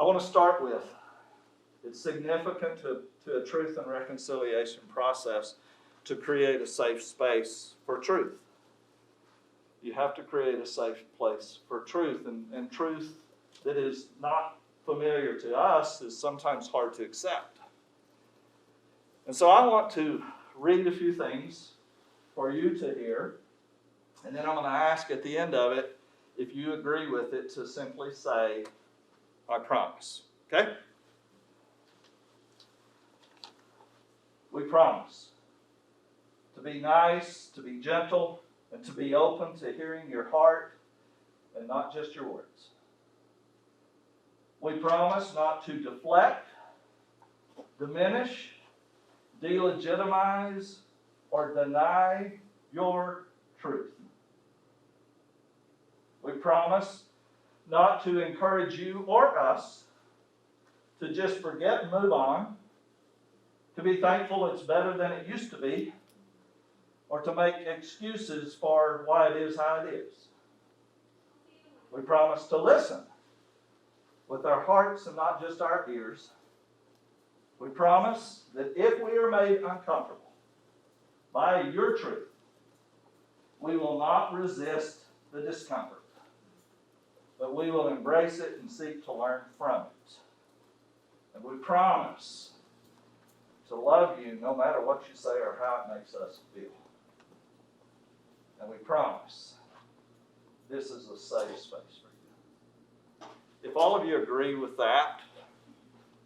I want to start with, it's significant to a truth and reconciliation process to create a safe space for truth. You have to create a safe place for truth, and truth that is not familiar to us is sometimes hard to accept. And so I want to read a few things for you to hear, and then I'm going to ask at the end of it if you agree with it to simply say, I promise. Okay? We promise to be nice, to be gentle, and to be open to hearing your heart and not just your words. We promise not to deflect, diminish, delegitimize, or deny your truth. We promise not to encourage you or us to just forget and move on, to be thankful it's better than it used to be, or to make excuses for why it is how it is. We promise to listen with our hearts and not just our ears. We promise that if we are made uncomfortable by your truth, we will not resist the discomfort, but we will embrace it and seek to learn from it. And we promise to love you no matter what you say or how it makes us feel. And we promise this is a safe space for you. If all of you agree with that,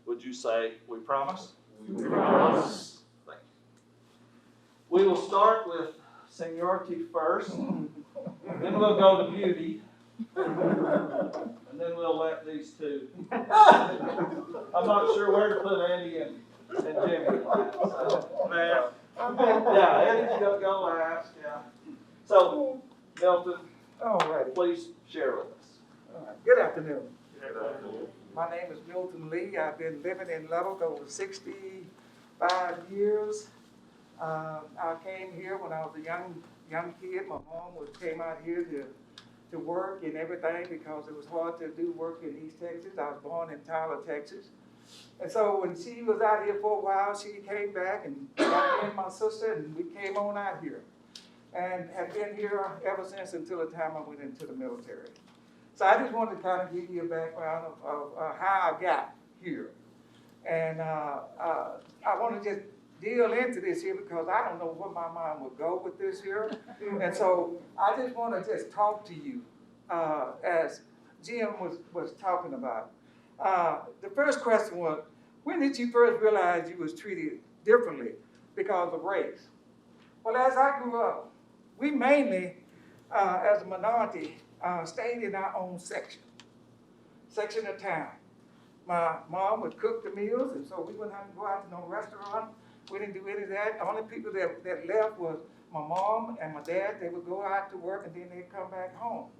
would you say, we promise? We promise. Thank you. We will start with seniority first, then we'll go to beauty, and then we'll let these two. I'm not sure where to put Andy and Jimmy last. So, yeah, Andy's going to go last. Yeah. So, Milton, All righty. please share with us. All right. Good afternoon. My name is Milton Lee. I've been living in Lubbock over 65 years. I came here when I was a young kid. My mom came out here to work and everything because it was hard to do work in East Texas. I was born in Tyler, Texas. And so when she was out here for a while, she came back and got me and my sister, and we came on out here. And have been here ever since until the time I went into the military. So I just wanted to kind of give you a background of how I got here. And I want to just deal into this here because I don't know where my mind will go with this here. And so I just want to just talk to you as Jim was talking about. The first question was, when did you first realize you was treated differently because of race? Well, as I grew up, we mainly, as a minority, stayed in our own section of town. My mom would cook the meals, and so we wouldn't have to go out to no restaurant. We didn't do any of that. The only people that left was my mom and my dad. They would go out to work, and then they'd come back home.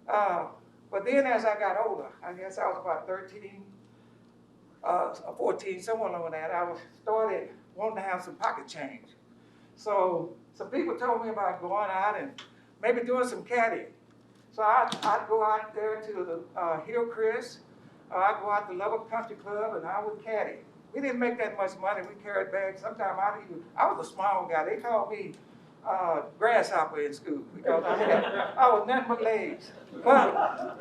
But then as I got older, I guess I was about 13, 14, somewhere along that, I started wanting to have some pocket change. So some people told me about going out and maybe doing some caddying. So I'd go out there to the Hillcrest, I'd go out to Lubbock Country Club, and I would caddy. We didn't make that much money. We carried bags. Sometimes I was a small guy. They called me grasshopper in school because I was nothing but legs. But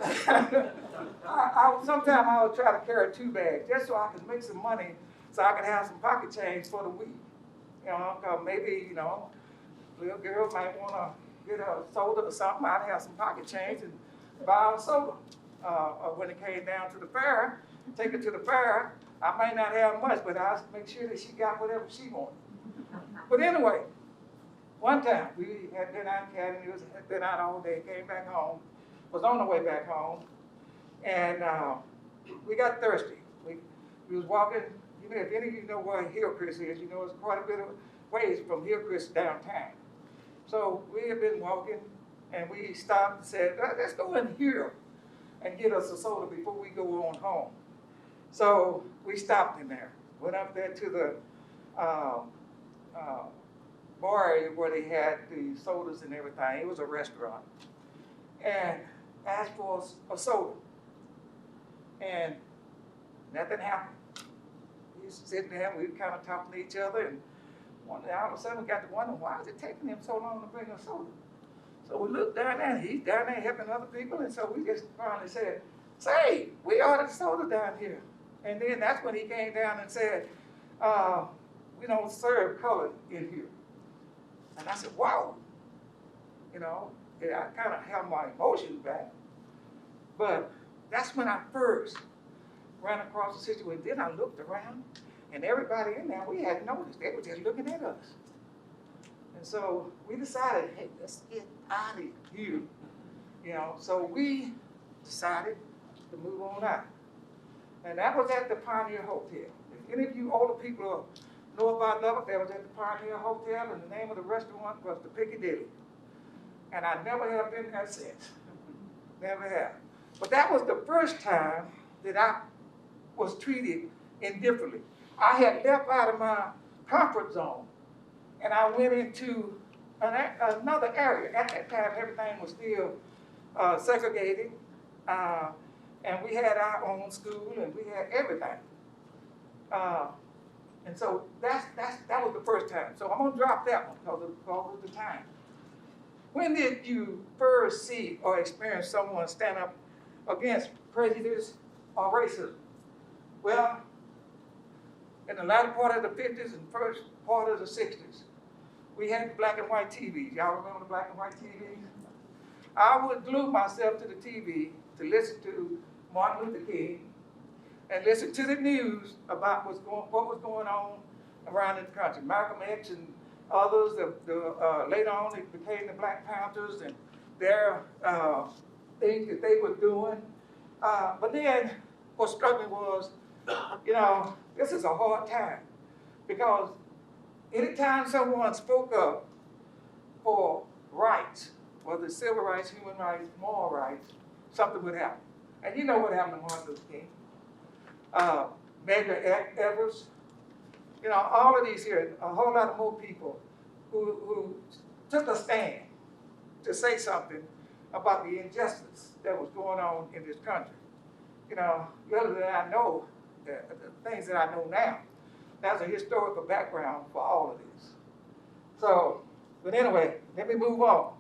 sometimes I would try to carry 2 bags just so I could make some money so I could have some pocket change for the week. You know, because maybe, little girl might want to get a soda or something. I'd have some pocket change and buy a soda. When it came down to the fair, take her to the fair, I might not have much, but I'd make sure that she got whatever she wanted. But anyway, one time we had been out caddying, had been out all day, came back home, was on the way back home, and we got thirsty. We was walking, if any of you know where Hillcrest is, it's quite a bit of ways from Hillcrest downtown. So we had been walking, and we stopped and said, let's go in here and get us a soda before we go on home. So we stopped in there, went up there to the bar area where they had the sodas and everything. It was a restaurant. And asked for a soda. And Nothing happened. We was sitting there, we were kind of talking to each other, and one day all of a sudden we got to wondering, why is it taking him so long to bring us soda? So we looked down there, and he's down there helping other people, and so we just finally said, say, we ordered soda down here. And then that's when he came down and said, we don't serve color in here. And I said, wow. You know, yeah, I kind of held my emotions back. But that's when I first ran across the situation. Then I looked around, and everybody in there, we hadn't noticed. They were just looking at us. And so we decided, hey, let's get out of here. You know, so we decided to move on out. And that was at the Pioneer Hotel. If any of you older people know about Lubbock, that was at the Pioneer Hotel, and the name of the restaurant was the Piccadilly. And I never have been there since. Never have. But that was the first time that I was treated indifferently. I had left out of my comfort zone, and I went into another area. At that time, everything was still segregated, and we had our own school, and we had everything. And so that was the first time. So I'm gonna drop that one because of the time. When did you first see or experience someone stand up against prejudice or racism? Well, in the latter part of the 50s and first part of the 60s, we had black and white TVs. Y'all remember the black and white TVs? I would glue myself to the TV to listen to Martin Luther King and listen to the news about what was going on around in the country. Malcolm X and others, later on it became the Black Panthers and their things that they were doing. But then what struck me was, you know, this is a hard time because anytime someone spoke up for rights, whether it's civil rights, human rights, moral rights, something would happen. And you know what happened to Martin Luther King. Medgar Evers, you know, all of these here, a whole lot of more people who took a stand to say something about the injustice that was going on in this country. You know, little did I know the things that I know now. That's a historical background for all of this. So, but anyway, let me move on.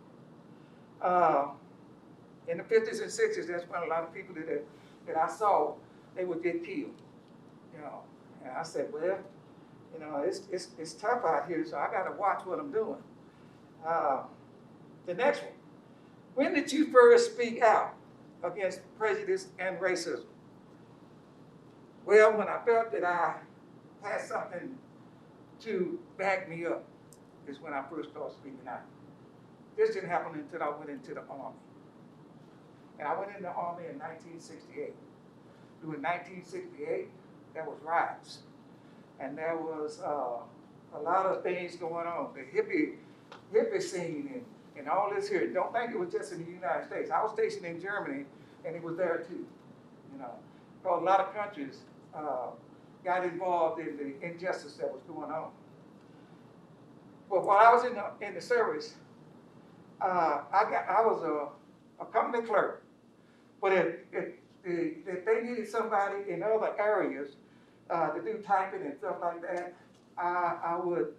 In the 50s and 60s, that's when a lot of people that I saw, they would get killed. You know, and I said, well, you know, it's tough out here, so I got to watch what I'm doing. The next one. When did you first speak out against prejudice and racism? Well, when I felt that I had something to back me up is when I first started speaking out. This didn't happen until I went into the Army. And I went in the Army in 1968. During 1968, there was riots. And there was a lot of things going on. The hippie scene and all this here. Don't think it was just in the United States. I was stationed in Germany, and it was there too. You know, because a lot of countries got involved in the injustice that was going on. But while I was in the service, I was a company clerk. But if they needed somebody in other areas to do typing and stuff like that, I would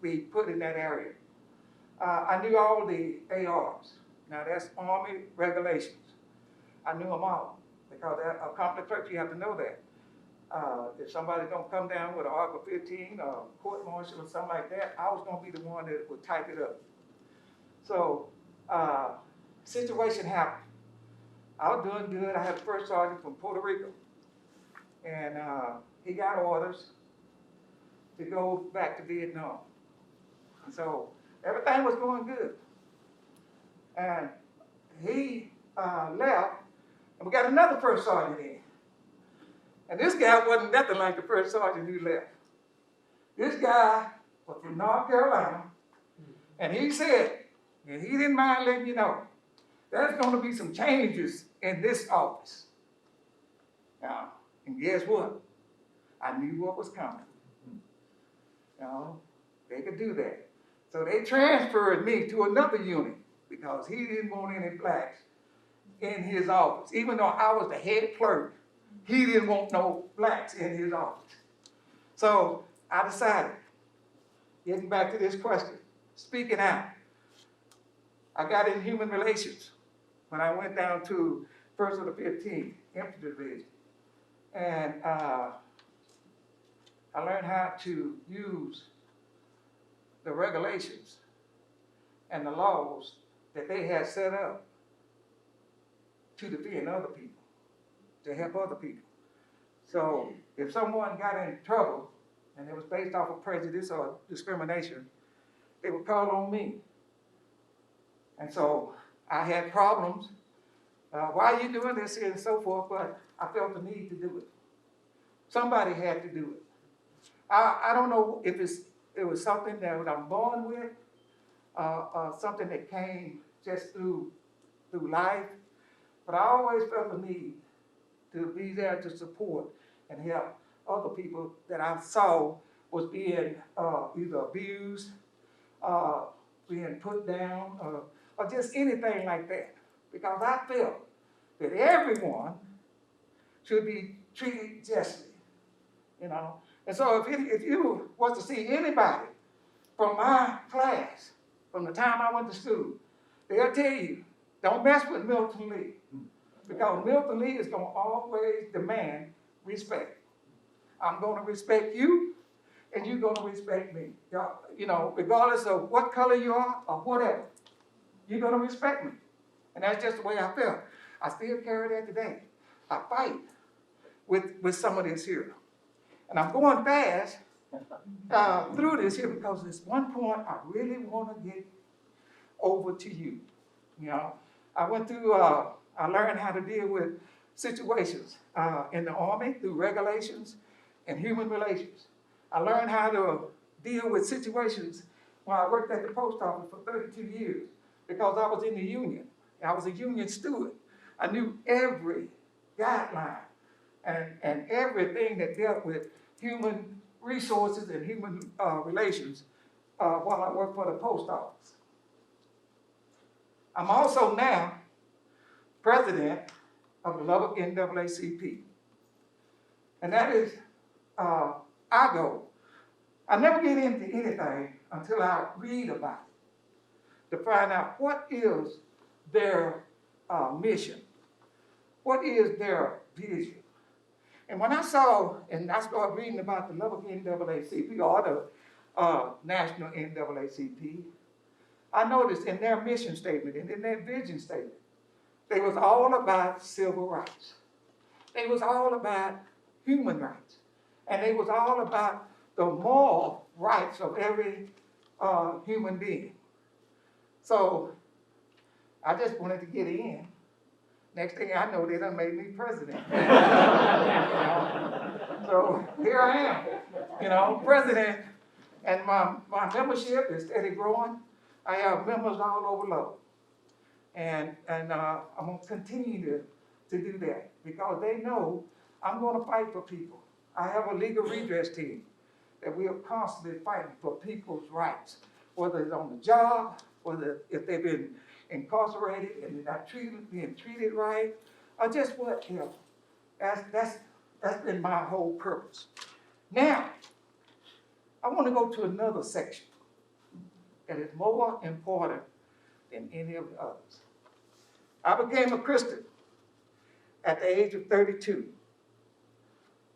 be put in that area. I knew all the ARs. Now that's Army regulations. I knew them all because a company clerk, you have to know that. If somebody's gonna come down with an Article 15 or court martial or something like that, I was gonna be the one that would type it up. So, situation happened. I was doing good. I had a first sergeant from Puerto Rico. And he got orders to go back to Vietnam. And so everything was going good. And he left, and we got another first sergeant in. And this guy wasn't nothing like the first sergeant who left. This guy was from North Carolina, and he said, and he didn't mind letting you know, there's going to be some changes in this office. Now, and guess what? I knew what was coming. You know, they could do that. So they transferred me to another unit because he didn't want any blacks in his office. Even though I was the head clerk, he didn't want no blacks in his office. So I decided, getting back to this question, speaking out. I got in human relations when I went down to 1st of the 15th Infantry Division. And I learned how to use the regulations and the laws that they had set up to defend other people, to help other people. So if someone got in trouble and it was based off of prejudice or discrimination, they would call on me. And so I had problems. Why are you doing this and so forth? But I felt the need to do it. Somebody had to do it. I don't know if it was something that I'm born with, something that came just through life, but I always felt the need to be there to support and help other people that I saw was being either abused, being put down, or just anything like that. Because I felt that everyone should be treated justly, you know. And so if you was to see anybody from my class, from the time I went to school, they'll tell you, don't mess with Milton Lee. Because Milton Lee is going to always demand respect. I'm going to respect you, and you're going to respect me. You know, regardless of what color you are or whatever, you're going to respect me. And that's just the way I felt. I still carry that today. I fight with some of this here. And I'm going fast through this here because there's one point I really want to get over to you. You know, I went through, I learned how to deal with situations in the Army through regulations and human relations. I learned how to deal with situations when I worked at the post office for 32 years because I was in the union. I was a union steward. I knew every guideline and everything that dealt with human resources and human relations while I worked for the post office. I'm also now president of the Lubbock NAACP. And that is our goal. I never get into anything until I read about it, to find out what is their mission, what is their vision. And when I saw, and I started reading about the Lubbock NAACP, or the National NAACP, I noticed in their mission statement and in their vision statement, they was all about civil rights. They was all about human rights. And they was all about the moral rights of every human being. So I just wanted to get in. Next thing I know, they done made me president. You know? So here I am, you know, president, and my membership is steady growing. I have members all over Lubbock. And I'm going to continue to do that because they know I'm going to fight for people. I have a legal redress team that we are constantly fighting for people's rights, whether it's on the job, whether if they've been incarcerated and they're not being treated right, or just whatever. That's been my whole purpose. Now, I want to go to another section that is more important than any of the others. I became a Christian at the age of 32.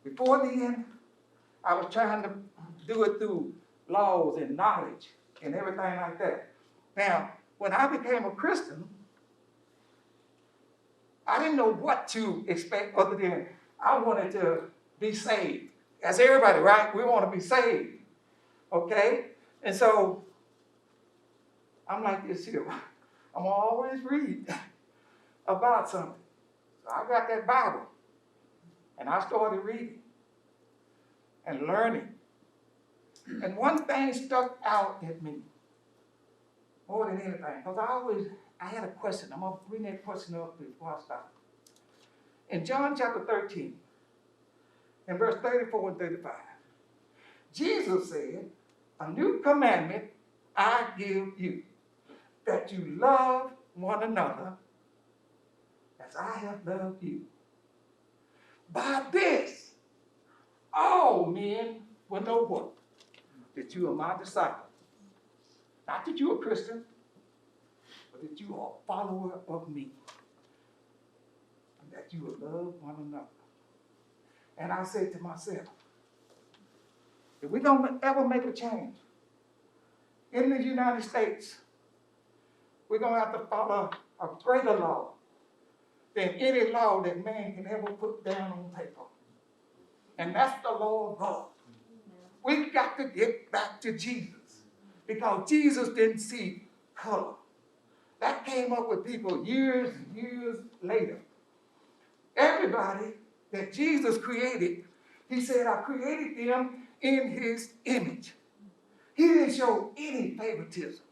Before then, I was trying to do it through laws and knowledge and everything like that. Now, when I became a Christian, I didn't know what to expect other than I wanted to be saved. As everybody, right? We want to be saved. Okay? And so, I'm like this here. I'm going to always read about something. So I got that Bible. And I started reading and learning. And one thing stuck out at me more than anything, because I had a question. I'm going to bring that question up before I stop. In John chapter 13, in verse 34 and 35, Jesus said, "A new commandment I give you, that you love one another as I have loved you. By know what? That you are my disciple. Not that you're a Christian, but that you are a follower of me. And that you will love one another. And I said to myself, if we don't ever make a change in the United States, we're going to have to follow a greater law than any law that man can ever put down on paper. And that's the law of God. We've got to get back to Jesus, because Jesus didn't see color. That came up with people years and years later. Everybody that Jesus created, he said, I created them in his image. He didn't show any favoritism.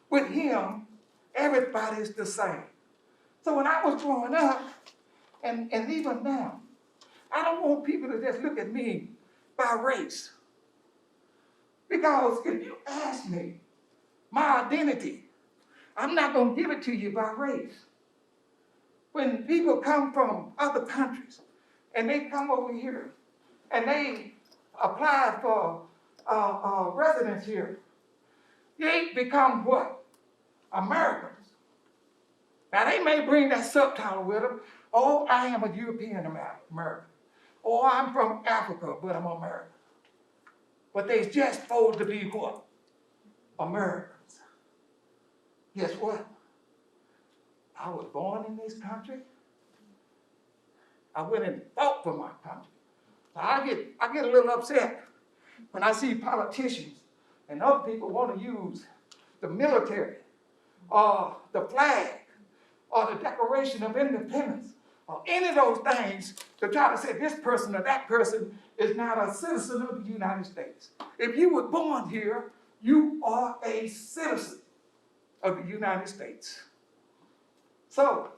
With him, everybody's the same. So when I was growing up, and even now, I don't want people to just look at me by race. Because if you ask me my identity, I'm not going to give it to you by race. When people come from other countries and they come over here and they apply for residence here, they become what? Americans. Now they may bring that subtitle with them. Oh, I am a European American. Or I'm from Africa, but I'm American. But they just supposed to be what? Americans. Guess what? I was born in this country. I went and fought for my country. So I get a little upset when I see politicians and other people want to use the military or the flag or the Declaration of Independence or any of those things to try to say this person or that person is not a citizen of the United States. If you were born here, you are a citizen of the United States. So,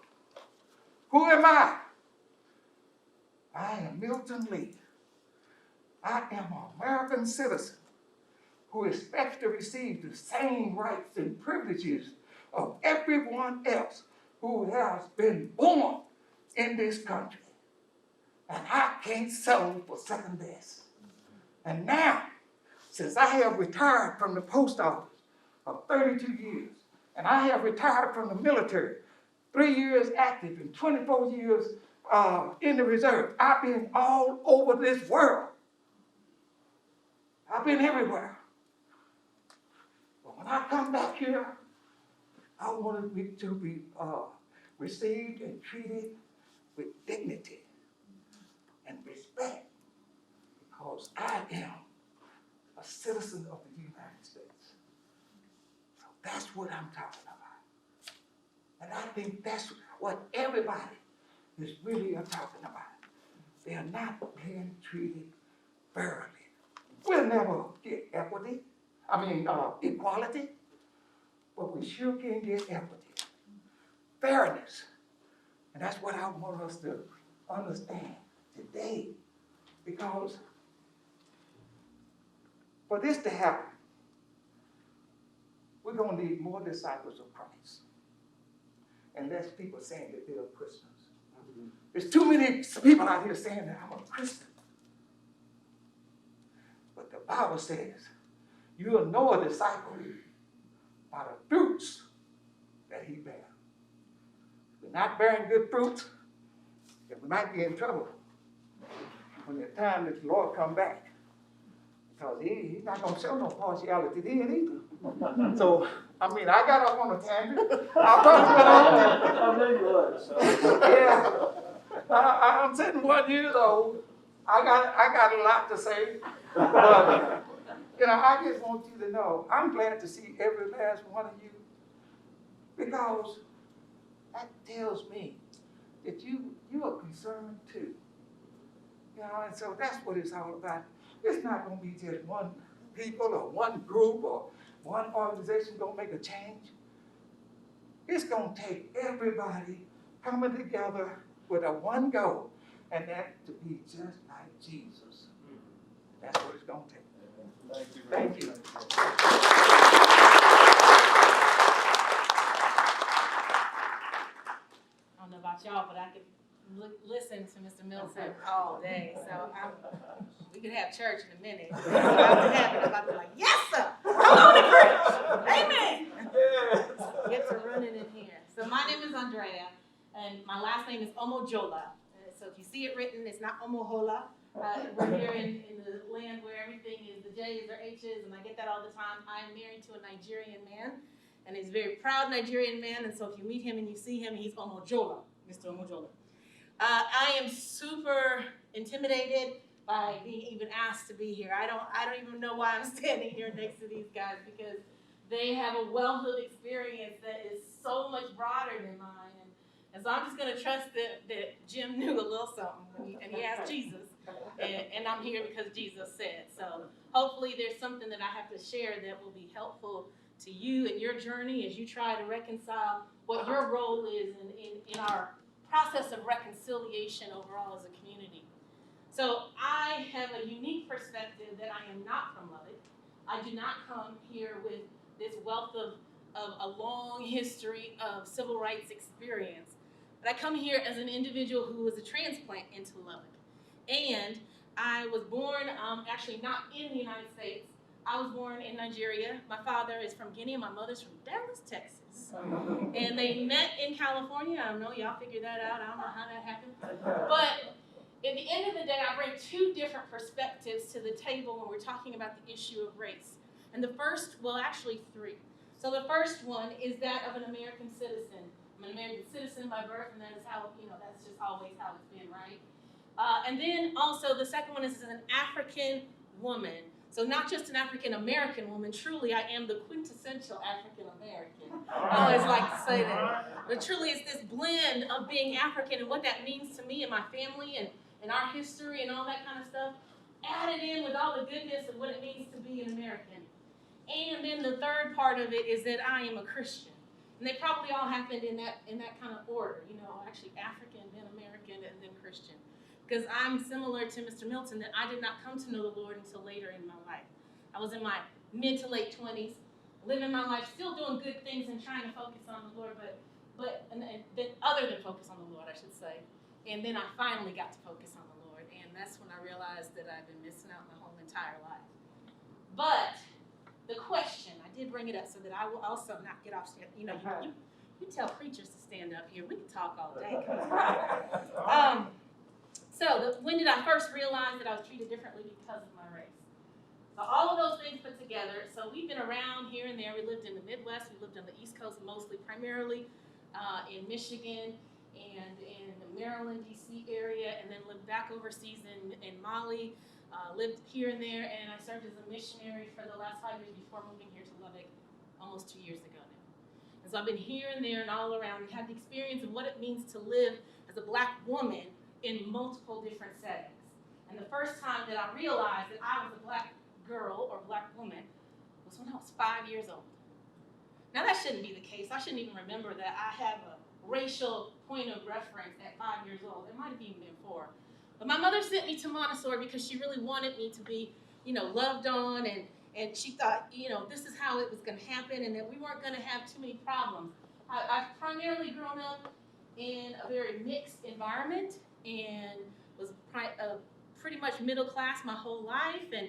who am I? I am Milton Lee. I am an American citizen who expects to receive the same rights and privileges of everyone else who has been born in this country. And I can't settle for second best. And now, since I have retired from the post office of 32 years, and I have retired from the military, 3 years active and 24 years in the reserve, I've been all over this world. I've been everywhere. But when I come back here, I want to be received and treated with dignity and respect, because I am a citizen of the United States. So that's what I'm talking about. And I think that's what everybody is really talking about. They are not being treated fairly. We'll never get equality, but we sure can get equity, fairness. And that's what I want us to understand today, because for this to happen, we're going to need more disciples of Christ and less people saying that they're Christians. There's too many people out here saying that I'm a Christian. But the Bible says you will know a disciple by the fruits that he bears. If we're not bearing good fruits, then we might be in trouble when the time that the Lord come back. Because he's not going to show no partiality then either. So, I got off on a tangent. I probably went on. I knew you would. So. Yeah. I'm 71 years old. I got a lot to say. But, I just want you to know, I'm glad to see every last one of you, because that tells me that you are concerned too. And so that's what it's all about. It's not going to be just one people or one group or one organization going to make a change. It's going to take everybody coming together with a one goal, and that to be just like Jesus. That's what it's going to take. Thank you. I don't know about y'all, but I can listen to Mr. Milton all day, so we could have church in a minute. What's about to happen? I'm about to be like, yes, sir! Come on to preach! Amen! Get to running in here. So my name is Andrea, and my last name is Omojola. So if you see it written, it's not Omohola. We're here in the land where everything is the J's or H's, and I get that all the time. I am married to a Nigerian man, and he's a very proud Nigerian man, and so if you meet him and you see him, he's Omojola, Mr. Omojola. I am super intimidated by being even asked to be here. I don't even know why I'm standing here next to these guys, because they have a wealth of experience that is so much broader than mine. And so I'm just going to trust that Jim knew a little something, and he asked Jesus, and I'm here because Jesus said. So hopefully there's something that I have to share that will be helpful to you in your journey as you try to reconcile what your role is in our process of reconciliation overall as a community. So I have a unique perspective that I am not from Lubbock. I do not come here with this wealth of a long history of civil rights experience. But I come here as an individual who was a transplant into Lubbock. And I was born, actually not in the United States. I was born in Nigeria. My father is from Guinea, and my mother's from Dallas, Texas. And they met in California. I don't know, y'all figure that out. I don't know how that happened. But at the end of the day, I bring two different perspectives to the table when we're talking about the issue of race. And the first, well, actually three. So the first one is that of an American citizen. I'm an American citizen by birth, and that is how, that's just always how it's been, right? And then also the second one is an African woman. So not just an African American woman, truly I am the quintessential African American. I always like to say that. But truly it's this blend of being African and what that means to me and my family and our history and all that kind of stuff, added in with all the goodness of what it means to be an American. And then the third part of it is that I am a Christian. And they probably all happened in that kind of order, actually African, then American, and then Christian. Because I'm similar to Mr. Milton, that I did not come to know the Lord until later in my life. I was in my mid to late 20s, living my life, still doing good things and trying to focus on the Lord, but then other than focus on the Lord, I should say. And then I finally got to focus on the Lord, and that's when I realized that I've been missing out my whole entire life. But the question, I did bring it up so that I will also not get off. You tell preachers to stand up here. We can talk all day. When did I first realize that I was treated differently because of my race? So all of those things put together. So we've been around here and there. We lived in the Midwest. We lived on the East Coast mostly, primarily in Michigan and in the Maryland, D.C. area, and then lived back overseas in Mali. Lived here and there, and I served as a missionary for the last 5 years before moving here to Lubbock almost 2 years ago now. And so I've been here and there and all around and had the experience of what it means to live as a black woman in multiple different settings. And the first time that I realized that I was a black girl or black woman was when I was 5 years old. Now that shouldn't be the case. I shouldn't even remember that I have a racial point of reference at 5 years old. It might have even been 4. But my mother sent me to Montessori because she really wanted me to be, loved on, and she thought, this is how it was going to happen and that we weren't going to have too many problems. I've primarily grown up in a very mixed environment and was pretty much middle class my whole life, and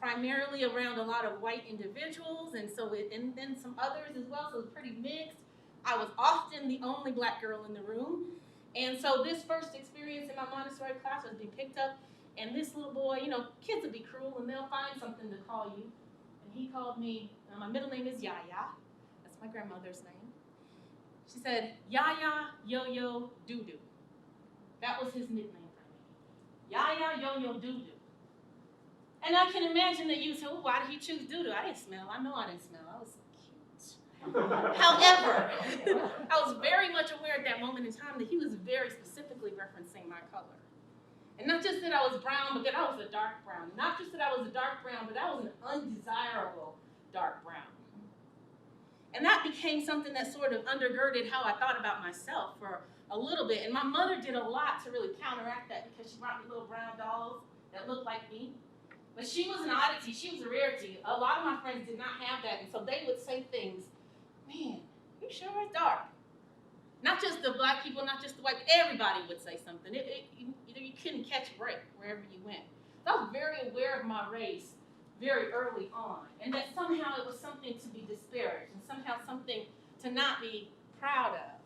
primarily around a lot of white individuals, and then some others as well, so it was pretty mixed. I was often the only black girl in the room. And so this first experience in my Montessori class was being picked up, and this little boy, kids will be cruel and they'll find something to call you. And he called me, my middle name is Yaya. That's my grandmother's name. She said, Yaya, Yo-Yo, Doo-Doo. That was his nickname for me. Yaya, Yo-Yo, Doo-Doo. And I can imagine that you say, well, why did he choose Doo-Doo? I didn't smell. I know I didn't smell. I was However, I was very much aware at that moment in time that he was very specifically referencing my color. And not just that I was brown, but that I was a dark brown. Not just that I was a dark brown, but I was an undesirable dark brown. And that became something that sort of undergirded how I thought about myself for a little bit. And my mother did a lot to really counteract that because she brought me little brown dolls that looked like me. But she was an oddity. She was a rarity. A lot of my friends did not have that. And so they would say things, man, you sure it's dark. Not just the black people, not just the white, everybody would say something. You couldn't catch a break wherever you went. So I was very aware of my race very early on, and that somehow it was something to be disparaged and somehow something to not be proud of.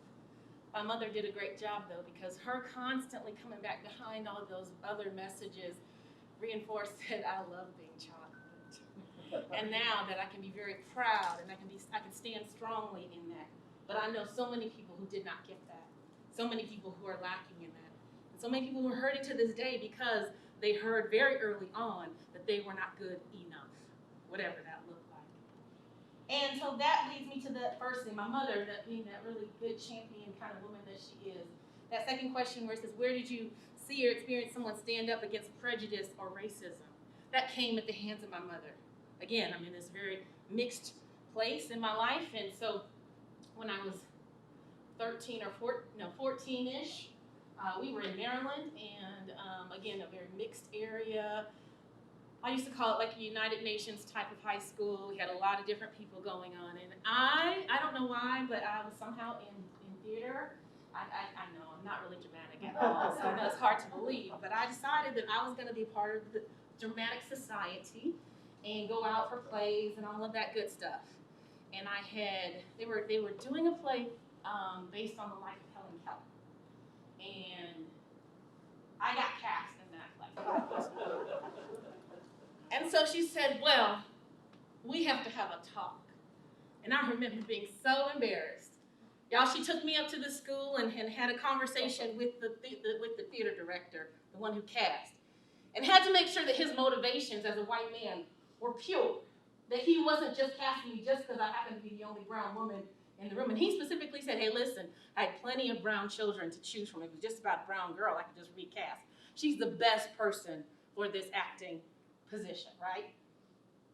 My mother did a great job though, because her constantly coming back behind all those other messages reinforced that I love being chocolate. And now that I can be very proud and I can stand strongly in that. But I know so many people who did not get that. So many people who are lacking in that. And so many people who are hurting to this day because they heard very early on that they were not good enough, whatever that looked like. And so that leads me to the first thing, my mother, that being that really good champion kind of woman that she is. That second question where it says, where did you see or experience someone stand up against prejudice or racism? That came at the hands of my mother. Again, I'm in this very mixed place in my life, and so when I was 14-ish, we were in Maryland, and again, a very mixed area. I used to call it like a United Nations type of high school. We had a lot of different people going on, and I don't know why, but I was somehow in theater. I know, I'm not really dramatic at all, so that's hard to believe, but I decided that I was gonna be part of the dramatic society and go out for plays and all of that good stuff. And they were doing a play based on the life of Helen Keller. And I got cast in that play. And so she said, well, we have to have a talk. And I remember being so embarrassed. Y'all, she took me up to the school and had a conversation with the theater director, the one who cast, and had to make sure that his motivations as a white man were pure. That he wasn't just casting me just because I happened to be the only brown woman in the room. And he specifically said, hey, listen, I had plenty of brown children to choose from. It was just about a brown girl I could just recast. She's the best person for this acting position, right?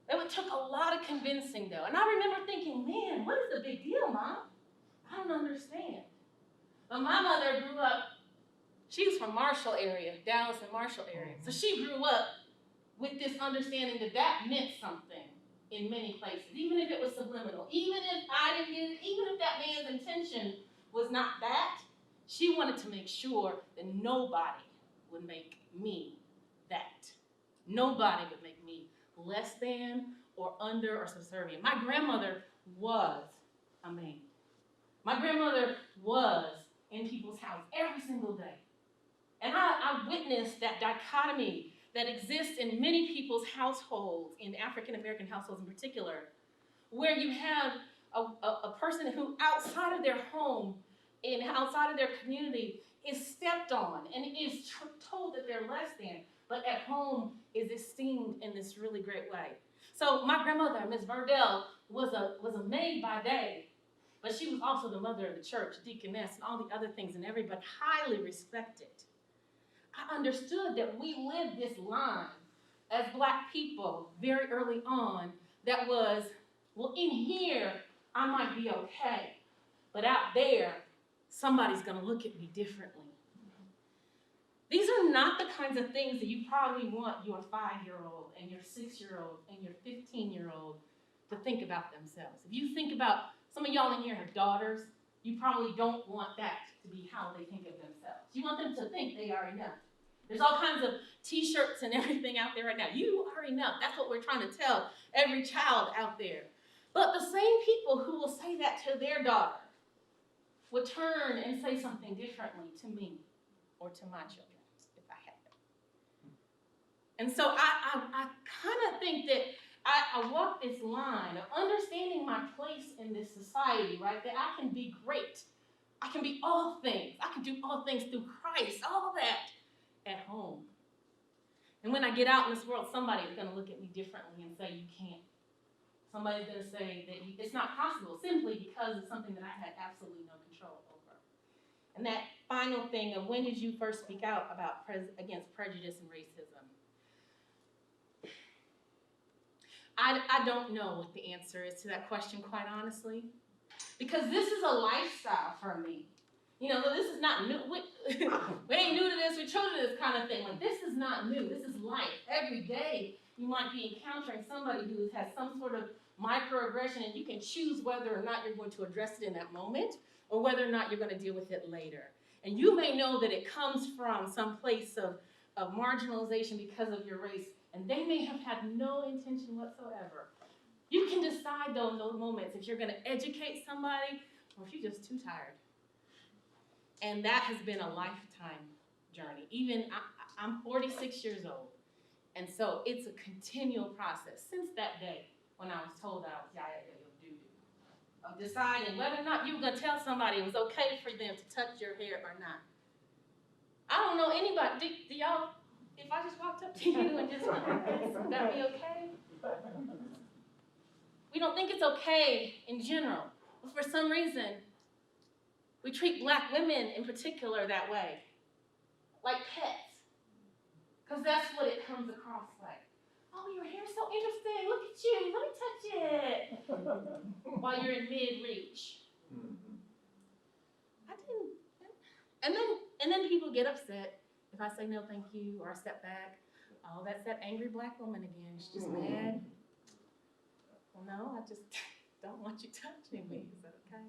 It took a lot of convincing, though. And I remember thinking, man, what is the big deal, Mom? I don't understand. But my mother grew up, she was from Marshall area, Dallas and Marshall area. So she grew up with this understanding that that meant something in many places, even if it was subliminal, even if I didn't get it, even if that man's intention was not that, she wanted to make sure that nobody would make me that. Nobody would make me less than or under or subservient. My grandmother was a maid. My grandmother was in people's houses every single day. And I witnessed that dichotomy that exists in many people's households, in African American households in particular, where you have a person who outside of their home and outside of their community is stepped on and is told that they're less than, but at home is esteemed in this really great way. So my grandmother, Miss Verdell, was a maid by day, but she was also the mother of the church, deaconess, and all the other things, and everybody highly respected. I understood that we lived this line as Black people very early on that was, well, in here, I might be okay, but out there, somebody's gonna look at me differently. These are not the kinds of things that you probably want your 5-year-old and your 6-year-old and your 15-year-old to think about themselves. If you think about, some of y'all in here have daughters, you probably don't want that to be how they think of themselves. You want them to think they are enough. There's all kinds of t-shirts and everything out there right now. You are enough. That's what we're trying to tell every child out there. But the same people who will say that to their daughter would turn and say something differently to me or to my children if I had them. And so I kind of think that I walk this line of understanding my place in this society, right? That I can be great. I can be all things. I can do all things through Christ, all that at home. And when I get out in this world, somebody's going to look at me differently and say, you can't. Somebody's going to say that it's not possible simply because it's something that I had absolutely no control over. And that final thing of when did you first speak out about against prejudice and racism? I don't know what the answer is to that question, quite honestly, because this is a lifestyle for me. You know, this is not new. We ain't new to this, we're true to this kind of thing. Like, this is not new. This is life. Every day you might be encountering somebody who has some sort of microaggression, and you can choose whether or not you're going to address it in that moment or whether or not you're going to deal with it later. And you may know that it comes from some place of marginalization because of your race, and they may have had no intention whatsoever. You can decide, though, in those moments if you're going to educate somebody or if you're just too tired. And that has been a lifetime journey. Even I'm 46 years old, and so it's a continual process since that day when I was told I was yaya doo-doo, of deciding whether or not you were going to tell somebody it was okay for them to touch your hair or not. I don't know anybody. Do y'all, if I just walked up to you and just went like this, would that be okay? We don't think it's okay in general, but for some reason, we treat black women in particular that way, like pets, because that's what it comes across like. Oh, your hair's so interesting. Look at you. Let me touch it. While you're in mid-reach. I didn't. And then people get upset if I say no, thank you, or I step back. Oh, that's that angry black woman again. She's just mad. Well, no, I just don't want you touching me. Is that okay?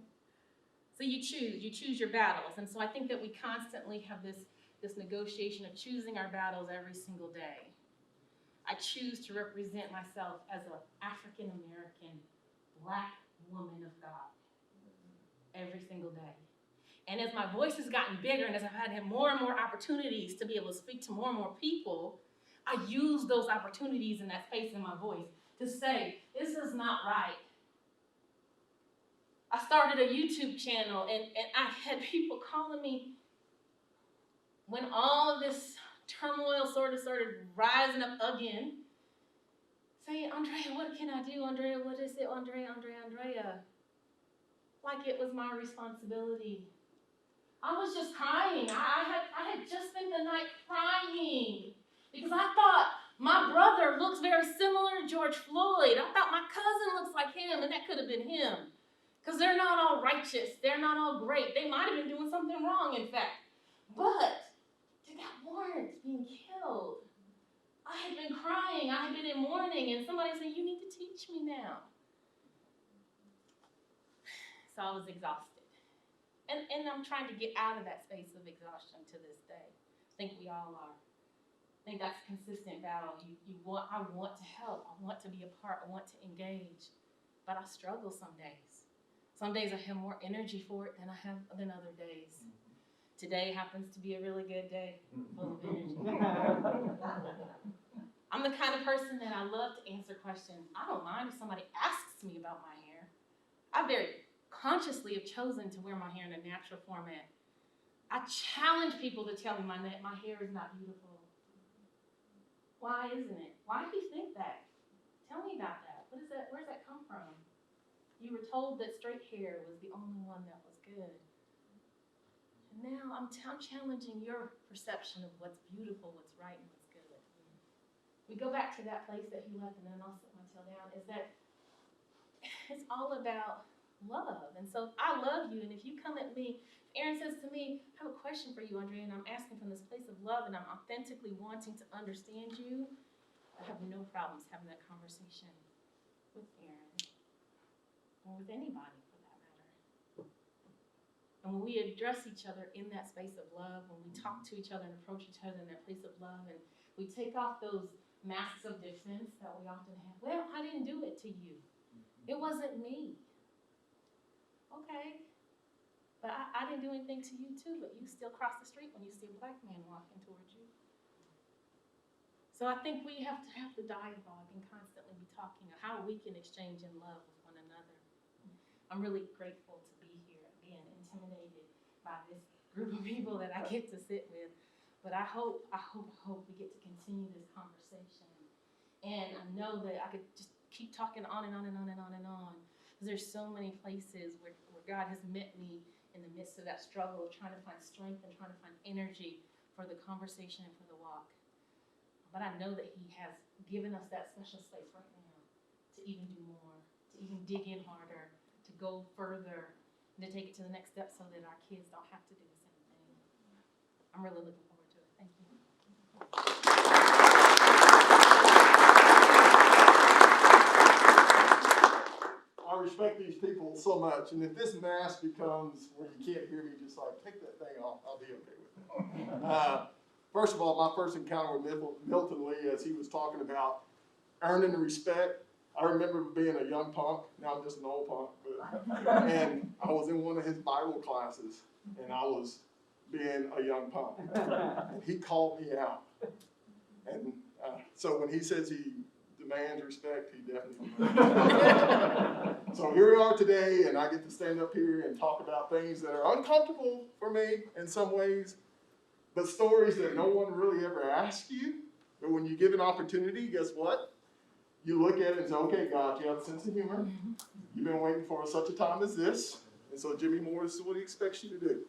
So you choose your battles. And so I think that we constantly have this negotiation of choosing our battles every single day. I choose to represent myself as an African-American black woman of God every single day. And as my voice has gotten bigger and as I've had more and more opportunities to be able to speak to more and more people, I use those opportunities in that space in my voice to say, this is not right. I started a YouTube channel and I had people calling me when all of this turmoil sort of started rising up again, saying, Andrea, what can I do? Andrea, what is it? Andrea. Like it was my responsibility. I was just crying. I had just spent the night crying because I thought my brother looks very similar to George Floyd. I thought my cousin looks like him, and that could have been him. Because they're not all righteous. They're not all great. They might have been doing something wrong, in fact. But did that warrant being killed? I had been crying. I had been in mourning, and somebody said, you need to teach me now. So I was exhausted. And I'm trying to get out of that space of exhaustion to this day. I think we all are. I think that's a consistent battle. I want to help. I want to be a part. I want to engage. But I struggle some days. Some days I have more energy for it than I have than other days. Today happens to be a really good day, full of energy. I'm the kind of person that I love to answer questions. I don't mind if somebody asks me about my hair. I very consciously have chosen to wear my hair in a natural format. I challenge people to tell me my hair is not beautiful. Why isn't it? Why do you think that? Tell me about that. What is that? Where's that come from? You were told that straight hair was the only one that was good. And now I'm challenging your perception of what's beautiful, what's right, and what's good. We go back to that place that he left, and then I'll set my tail down, is that it's all about love. And so I love you, and if you come at me, Aaron says to me, I have a question for you, Andrea, and I'm asking from this place of love, and I'm authentically wanting to understand you, I have no problems having that conversation with Aaron, or with anybody for that matter. And when we address each other in that space of love, when we talk to each other and approach each other in that place of love, and we take off those masks of defense that we often have. Well, I didn't do it to you. It wasn't me. Okay, but I didn't do anything to you too, but you still cross the street when you see a black man walking towards you. So I think we have to have the dialogue and constantly be talking of how we can exchange in love with one another. I'm really grateful to be here, again, intimidated by this group of people that I get to sit with, but I hope we get to continue this conversation. And I know that I could just keep talking on and on and on and on and on. There's so many places where God has met me in the midst of that struggle of trying to find strength and trying to find energy for the conversation and for the walk. But I know that he has given us that special space right now to even do more, to even dig in harder, to go further, and to take it to the next step so that our kids don't have to do the same thing. I'm really looking forward to it. Thank you. thank these people so much. And if this mask becomes where you can't hear me, just like take that thing off, I'll be okay with it. First of all, my first encounter with Milton Lee, as he was talking about earning the respect, I remember being a young punk. Now I'm just an old punk. And I was in one of his Bible classes, and I was being a young punk. And he called me out. And so when he says he demands respect, he definitely demands. So here we are today, and I get to stand up here and talk about things that are uncomfortable for me in some ways, but stories that no one really ever asks you. But when you give an opportunity, guess what? You look at it and say, okay, God, you have a sense of humor. You've been waiting for such a time as this. And so Jimmy Moore, this is what he expects you to do.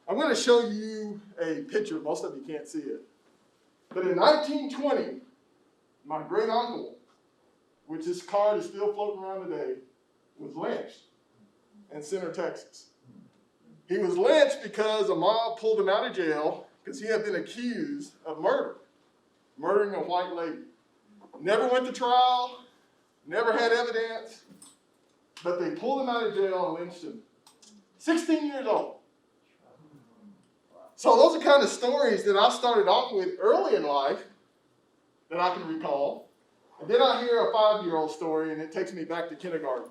I'm going to show you a picture. Most of you can't see it. But in 1920, my great uncle, which this card is still floating around today, was lynched in Center, Texas. He was lynched because a mob pulled him out of jail because he had been accused of murdering a white lady. Never went to trial, never had evidence, but they pulled him out of jail and lynched him. 16 years old. So those are kind of stories that I started off with early in life that I can recall. And then I hear a 5-year-old story, and it takes me back to kindergarten.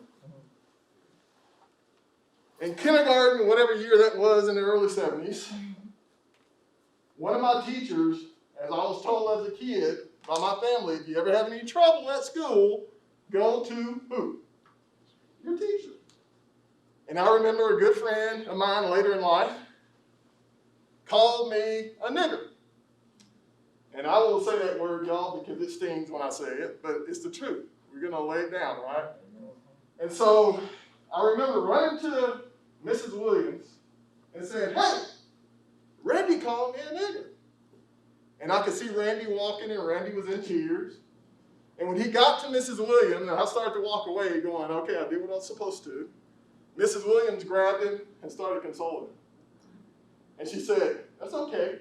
In kindergarten, whatever year that was in the early 70s, one of my teachers, as I was told as a kid by my family, if you ever have any trouble at school, go to who? Your teacher. And I remember a good friend of mine later in life called me a nigger. And I will say that word, y'all, because it stings when I say it, but it's the truth. We're going to lay it down, right? And so I remember running to Mrs. Williams and saying, hey, Randy called me a nigger. And I could see Randy walking, and Randy was in tears. And when he got to Mrs. Williams, and I started to walk away going, okay, I did what I was supposed to, Mrs. Williams grabbed him and started consoling him. And she said, that's okay.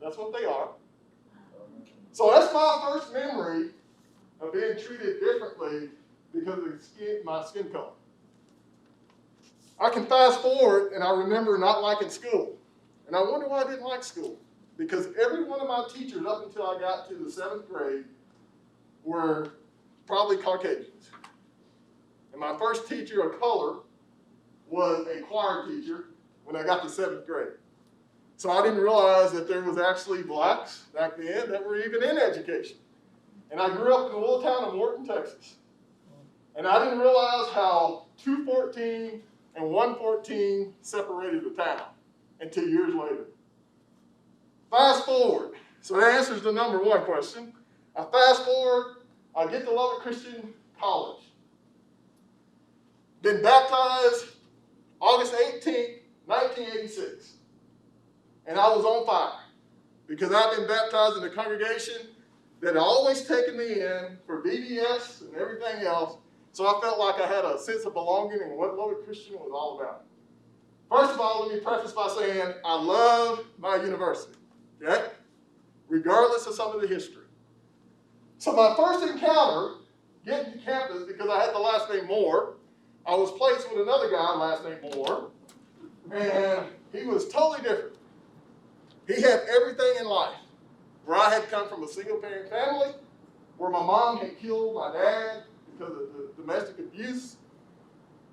That's what they are. So that's my first memory of being treated differently because of my skin color. I can fast forward, and I remember not liking school. And I wonder why I didn't like school. Because every one of my teachers up until I got to the 7th grade were probably Caucasians. And my first teacher of color was a choir teacher when I got to 7th grade. So I didn't realize that there was actually blacks back then that were even in education. And I grew up in the little town of Morton, Texas. And I didn't realize how 214 and 114 separated the town until years later. Fast forward. So that answers the number one question. I fast forward. I get to Lubbock Christian College. Been baptized August 18th, 1986. And I was on fire because I've been baptized in a congregation that had always taken me in for VBS and everything else. So I felt like I had a sense of belonging in what Lubbock Christian was all about. First of all, let me preface by saying I love my university, okay? Regardless of some of the history. So my first encounter getting to campus, because I had the last name Moore, I was placed with another guy, last name Moore, and he was totally different. He had everything in life. Where I had come from a single-parent family, where my mom had killed my dad because of the domestic abuse.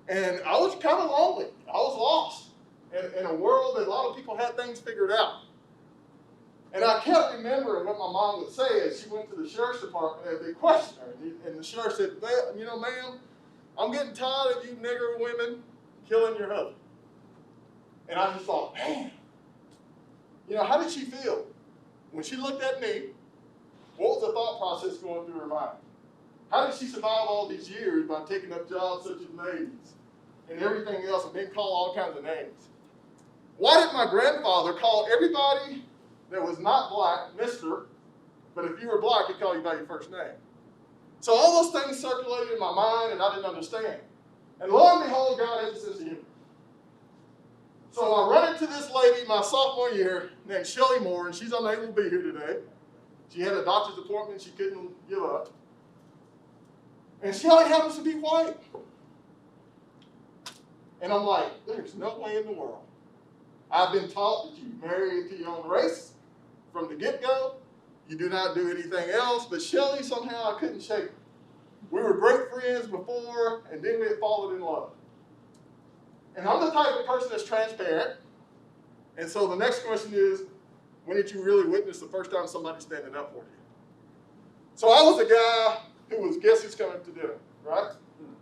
And I was kind of lonely. I was lost in a world that a lot of people had things figured out. And I kept remembering what my mom would say as she went to the sheriff's department and they questioned her. And the sheriff said, you know, ma'am, I'm getting tired of you nigger women killing your husband. And I just thought, man, you know, how did she feel? When she looked at me, what was the thought process going through her mind? How did she survive all these years by taking up jobs such as maids and everything else and being called all kinds of names? Why did my grandfather call everybody that was not black Mr., but if you were black, he'd call you by your first name? So all those things circulated in my mind and I didn't understand. And lo and behold, God has a sense of humor. So I run into this lady my sophomore year named Shelly Moore, and she's unable to be here today. She had a doctor's appointment she couldn't give up. And Shelly happens to be white. And I'm like, there's no way in the world. I've been taught that you marry into your own race from the get-go. You do not do anything else. But Shelly, somehow I couldn't shake her. We were great friends before, and then we had fallen in love. And I'm the type of person that's transparent. And so the next question is, when did you really witness the first time somebody standing up for you? So I was the guy who was, guess who's coming to dinner, right?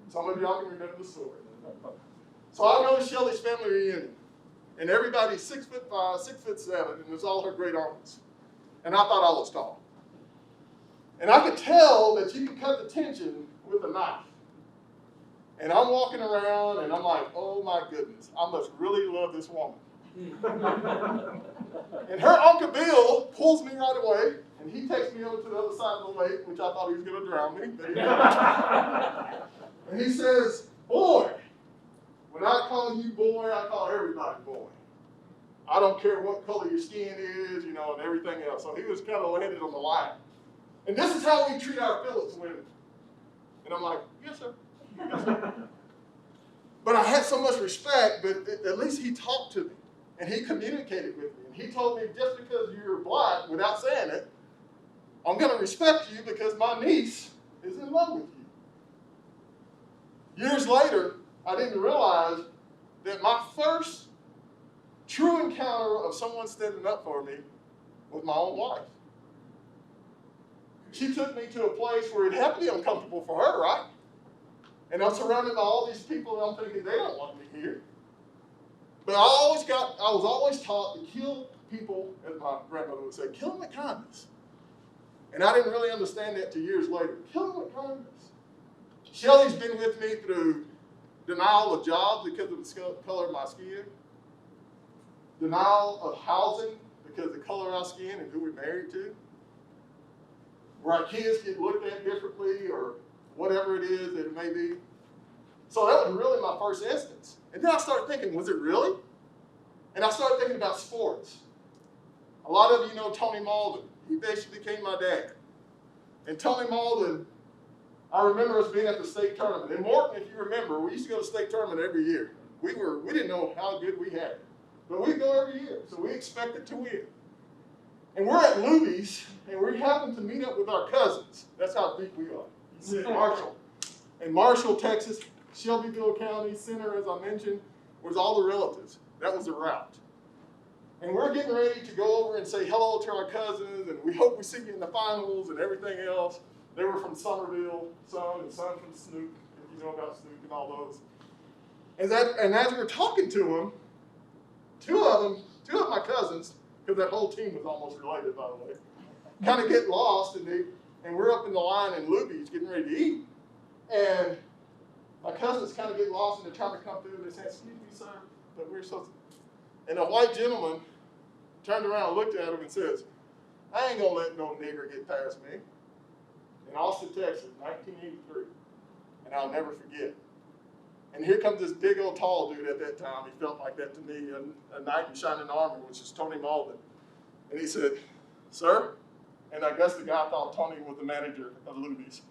Some of y'all can remember the story. So I go to Shelly's family reunion, and everybody's 6'5", 6'7", and it's all her great aunts. And I thought I was tall. And I could tell that you could cut the tension with a knife. And I'm walking around, and I'm like, oh my goodness, I must really love this woman. And her Uncle Bill pulls me right away, and he takes me over to the other side of the lake, which I thought he was going to drown me, but he didn't. And he says, boy, when I call you boy, I call everybody boy. I don't care what color your skin is, and everything else. So he was kind of landed on the line. And this is how we treat our Phillips women. And I'm like, yes, sir. Yes, sir. But I had so much respect, but at least he talked to me. And he communicated with me. And he told me, just because you're black, without saying it, I'm going to respect you because my niece is in love with you. Years later, I didn't realize that my first true encounter of someone standing up for me was my own wife. She took me to a place where it had to be uncomfortable for her, right? And I'm surrounded by all these people, and I'm thinking, they don't want me here. But I was always taught to kill people, as my grandmother would say, kill them with kindness. And I didn't really understand that till years later. Kill them with kindness. Shelly's been with me through denial of jobs because of the color of my skin, denial of housing because of the color of our skin and who we're married to, where our kids get looked at differently or whatever it is that it may be. So that was really my first instance. And then I started thinking, was it really? And I started thinking about sports. A lot of you know Tony Malden. He basically became my dad. And Tony Malden, I remember us being at the state tournament. And Morton, if you remember, we used to go to state tournament every year. We didn't know how good we had it. But we'd go every year, so we expected to win. And we're at Luby's, and we happen to meet up with our cousins. That's how deep we are. He's in Marshall. In Marshall, Texas, Shelbyville County Center, as I mentioned, was all the relatives. That was the route. And we're getting ready to go over and say hello to our cousins, and we hope we see you in the finals and everything else. They were from Somerville, son, and son from Snook, if you know about Snook and all those. And as we're talking to them, two of my cousins, because that whole team was almost related, by the way, kind of get lost, and we're up in the line in Luby's getting ready to eat. And my cousins kind of get lost, and they're trying to come through, and they say, excuse me, sir, but we're supposed to. And a white gentleman turned around and looked at him and says, I ain't gonna let no nigger get past me. In Austin, Texas, 1983. And I'll never forget. And here comes this big old tall dude at that time. He felt like that to me, a knight in shining armor, which is Tony Malden. And he said, sir, and I guess the guy thought Tony was the manager of Luby's.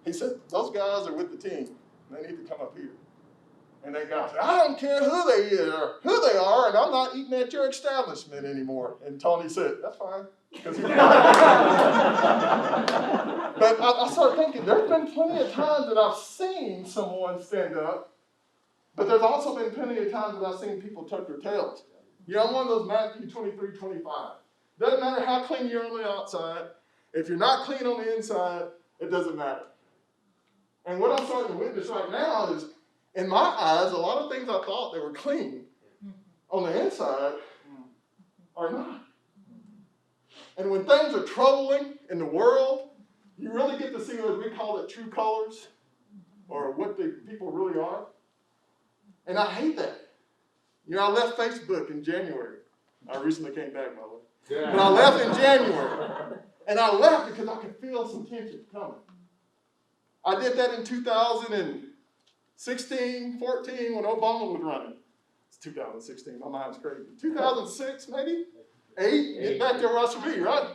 He said, those guys are with the team. They need to come up here. And that guy said, I don't care who they are, and I'm not eating at your establishment anymore. And Tony said, that's fine. But I started thinking, there's been plenty of times that I've seen someone stand up, but there's also been plenty of times that I've seen people tuck their tails. I'm one of those Matthew 23:25. Doesn't matter how clean you're on the outside. If you're not clean on the inside, it doesn't matter. And what I'm starting to witness right now is, in my eyes, a lot of things I thought that were clean on the inside are not. And when things are troubling in the world, you really get to see what we call it true colors, or what the people really are. And I hate that. I left Facebook in January. I recently came back, by the way. Yeah. But I left in January. And I left because I could feel some tension coming. I did that in 2016, 14, when Obama was running. It's 2016, my mind's crazy. 2006, maybe? 8, get back to Russell B, right?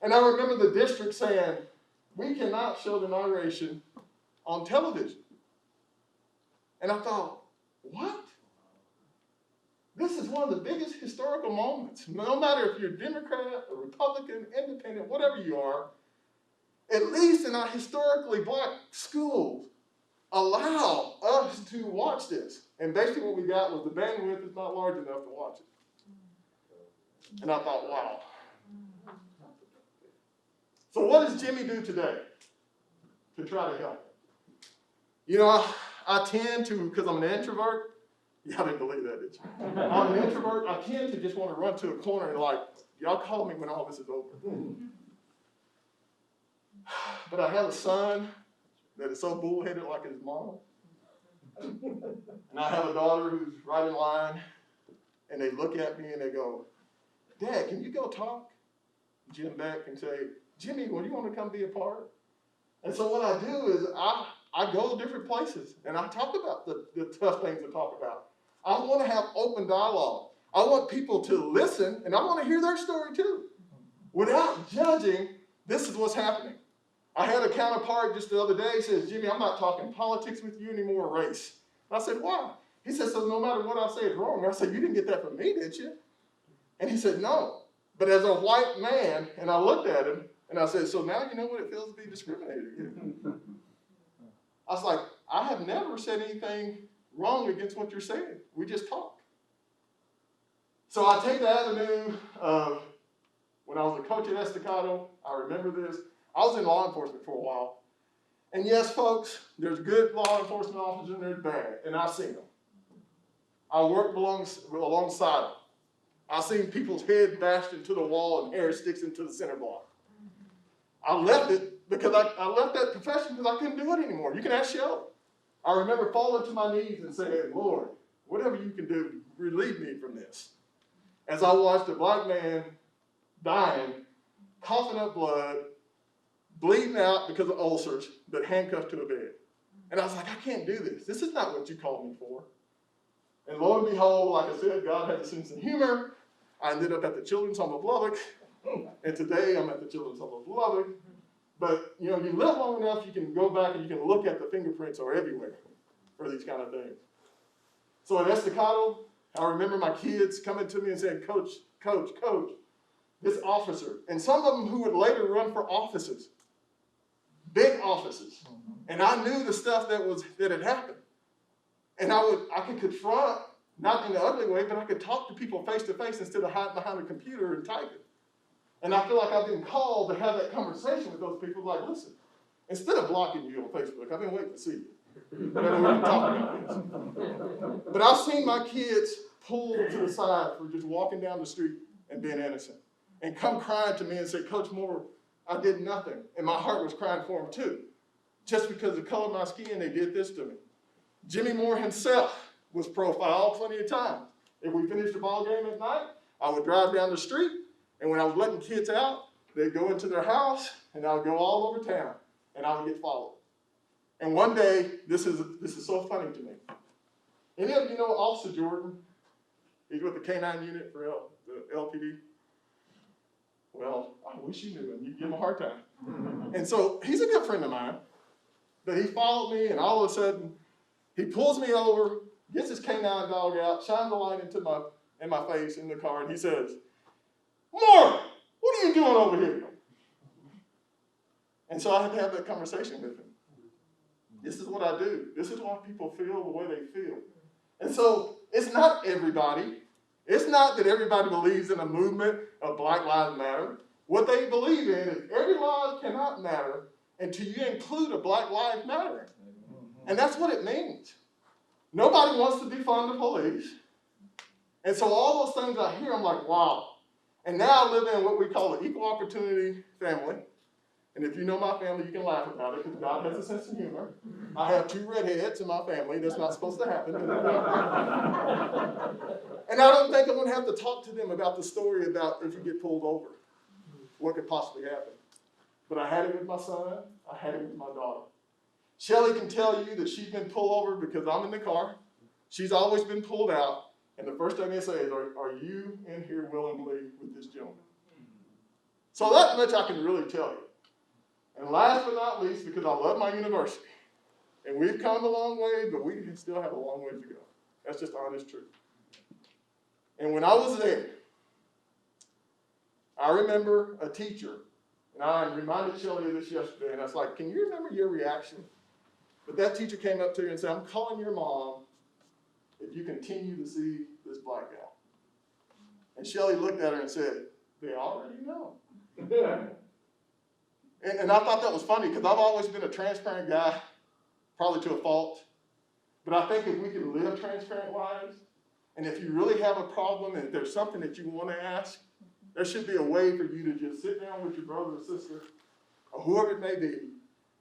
And I remember the district saying, we cannot show the inauguration on television. And I thought, What? This is one of the biggest historical moments. No matter if you're Democrat or Republican, Independent, whatever you are, at least in our historically black schools, allow us to watch this. And basically what we got was the bandwidth is not large enough to watch it. And I thought, wow. So what does Jimmy do today to try to help? You know, I tend to, because I'm an introvert, y'all didn't believe that, did you? I'm an introvert, I tend to just want to run to a corner and like, y'all call me when all this is over. But I have a son that is so bullheaded like his mom. And I have a daughter who's right in line, and they look at me and they go, Dad, can you go talk Jim back and say, Jimmy, well, you want to come be a part? And so what I do is I go to different places and I talk about the tough things to talk about. I want to have open dialogue. I want people to listen and I want to hear their story too. Without judging, this is what's happening. I had a counterpart just the other day, he says, Jimmy, I'm not talking politics with you anymore, race. And I said, why? He said, so no matter what I say is wrong. I said, you didn't get that from me, did you? And he said, no. But as a white man, and I looked at him, and I said, so now you know what it feels to be discriminated against. I was like, I have never said anything wrong against what you're saying. We just talk. So I take the avenue of, when I was a coach at Estacado, I remember this, I was in law enforcement for a while. And yes, folks, there's good law enforcement officers and there's bad, and I've seen them. I worked alongside them. I've seen people's head bashed into the wall and hair sticks into the center block. I left it because I left that profession because I couldn't do it anymore. You can ask Shelley. I remember falling to my knees and saying, Lord, whatever you can do, relieve me from this. As I watched a black man dying, coughing up blood, bleeding out because of ulcers, but handcuffed to a bed. And I was like, I can't do this. This is not what you called me for. And lo and behold, like I said, God has a sense of humor. I ended up at the Children's Home of Lubbock. And today I'm at the Children's Home of Lubbock. But, you know, you live long enough, you can go back and you can look at the fingerprints are everywhere for these kind of things. So at Estacado, I remember my kids coming to me and saying, Coach, this officer, and some of them who would later run for offices, big offices. And I knew the stuff that had happened. And I could confront, not in an ugly way, but I could talk to people face to face instead of hiding behind a computer and typing. And I feel like I've been called to have that conversation with those people, like, listen, instead of blocking you on Facebook, I've been waiting to see you. But I know we can talk about this. But I've seen my kids pulled to the side for just walking down the street and being innocent. And come crying to me and say, Coach Moore, I did nothing. And my heart was crying for them too. Just because of the color of my skin, they did this to me. Jimmy Moore himself was profiled plenty of times. If we finished the ball game at night, I would drive down the street, and when I was letting kids out, they'd go into their house, and I would go all over town, and I would get followed. And one day, this is so funny to me. Any of you know Officer Jordan? He's with the K-9 unit for the LPD. Well, I wish you knew him. You'd give him a hard time. And so he's a good friend of mine. But he followed me, and all of a sudden, he pulls me over, gets his K-9 dog out, shines the light in my face in the car, and he says, Moore, what are you doing over here? And so I had to have that conversation with him. This is what I do. This is why people feel the way they feel. And so it's not everybody. It's not that everybody believes in a movement of Black Lives Matter. What they believe in is every life cannot matter until you include a Black Lives Matter. And that's what it means. Nobody wants to defund the police. And so all those things I hear, I'm like, wow. And now I live in what we call an equal opportunity family. And if you know my family, you can laugh about it because God has a sense of humor. I have 2 redheads in my family. That's not supposed to happen. And I don't think I'm going to have to talk to them about the story about if you get pulled over, what could possibly happen. But I had it with my son. I had it with my daughter. Shelley can tell you that she's been pulled over because I'm in the car. She's always been pulled out. And the first thing they say is, are you in here willingly with this gentleman? So that much I can really tell you. And last but not least, because I love my university, and we've come a long way, but we still have a long way to go. That's just honest truth. And when I was there, I remember a teacher, and I reminded Shelley of this yesterday, and I was like, can you remember your reaction? But that teacher came up to her and said, I'm calling your mom if you continue to see this black gal. And Shelley looked at her and said, they already know. And I thought that was funny because I've always been a transparent guy, probably to a fault. But I think if we can live transparent lives, and if you really have a problem and if there's something that you want to ask, there should be a way for you to just sit down with your brother or sister, or whoever it may be,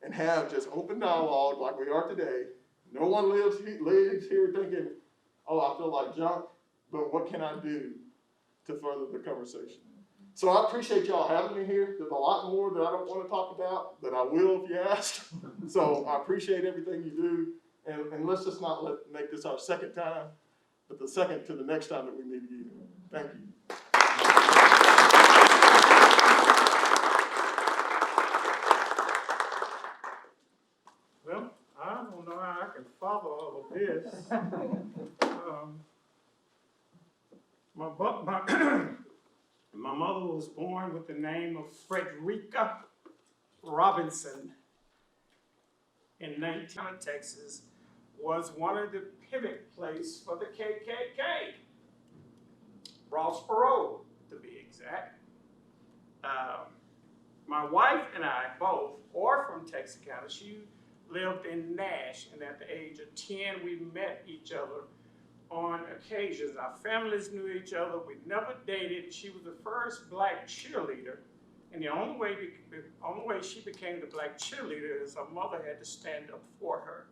and have just open dialogue like we are today. No one lives here thinking, oh, I feel like junk, but what can I do to further the conversation? So I appreciate y'all having me here. There's a lot more that I don't want to talk about, but I will if you ask. So I appreciate everything you do. And let's just not make this our second time, but the second to the next time that we meet again. Thank you. Well, I don't know how I can follow all of this. My mother was born with the name of Frederica Robinson in 19 Texas, was one of the pivot places for the KKK. Ross Perot, to be exact. My wife and I both are from Texarkana. She lived in Nash, and at the age of 10, we met each other on occasions. Our families knew each other. We never dated. She was the first black cheerleader, and the only way she became the black cheerleader is her mother had to stand up for her.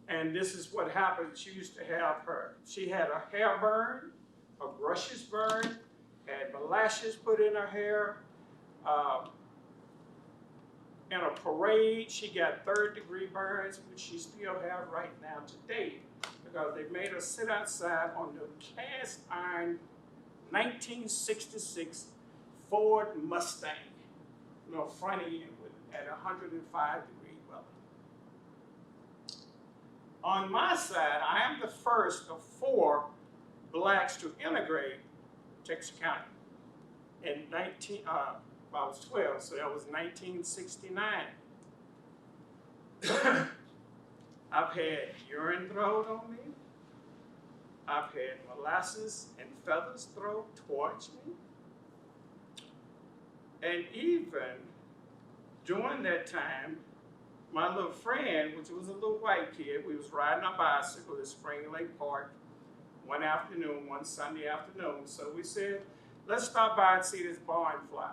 And this is what happened. She used to have she had her hair burned, her brushes burned, had molasses put in her hair. In a parade, she got third-degree burns, which she still has right now today, because they made her sit outside on the cast iron 1966 Ford Mustang, front end at 105-degree weather. On my side, I am the first of 4 blacks to integrate Texarkana in I was 12, so that was 1969. I've had urine thrown on me. I've had molasses and feathers thrown towards me. And even during that time, my little friend, which was a little white kid, we was riding our bicycle at Spring Lake Park one Sunday afternoon. So we said, let's stop by and see this barn fly.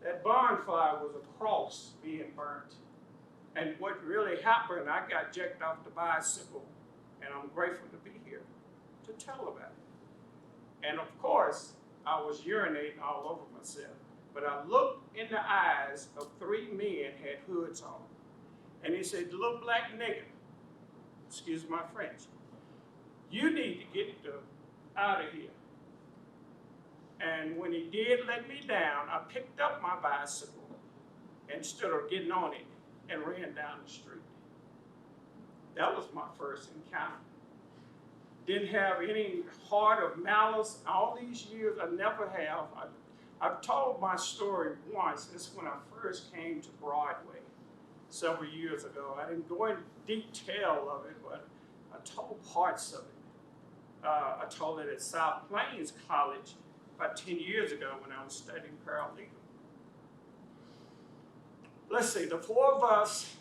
That barn fly was a cross being burnt. And what really happened, I got jacked off the bicycle, and I'm grateful to be here to tell about it. And of course, I was urinating all over myself. But I looked in the eyes of 3 men had hoods on. And he said, little black nigga, excuse my French, you need to get out of here. And when he did let me down, I picked up my bicycle instead of getting on it and ran down the street. That was my first encounter. Didn't have any heart of malice. All these years, I never have. I've told my story once. This is when I first came to Broadway several years ago. I didn't go into detail of it, but I told parts of it. I told it at South Plains College about 10 years ago when I was studying paralegal. Let's see, the 4 of us,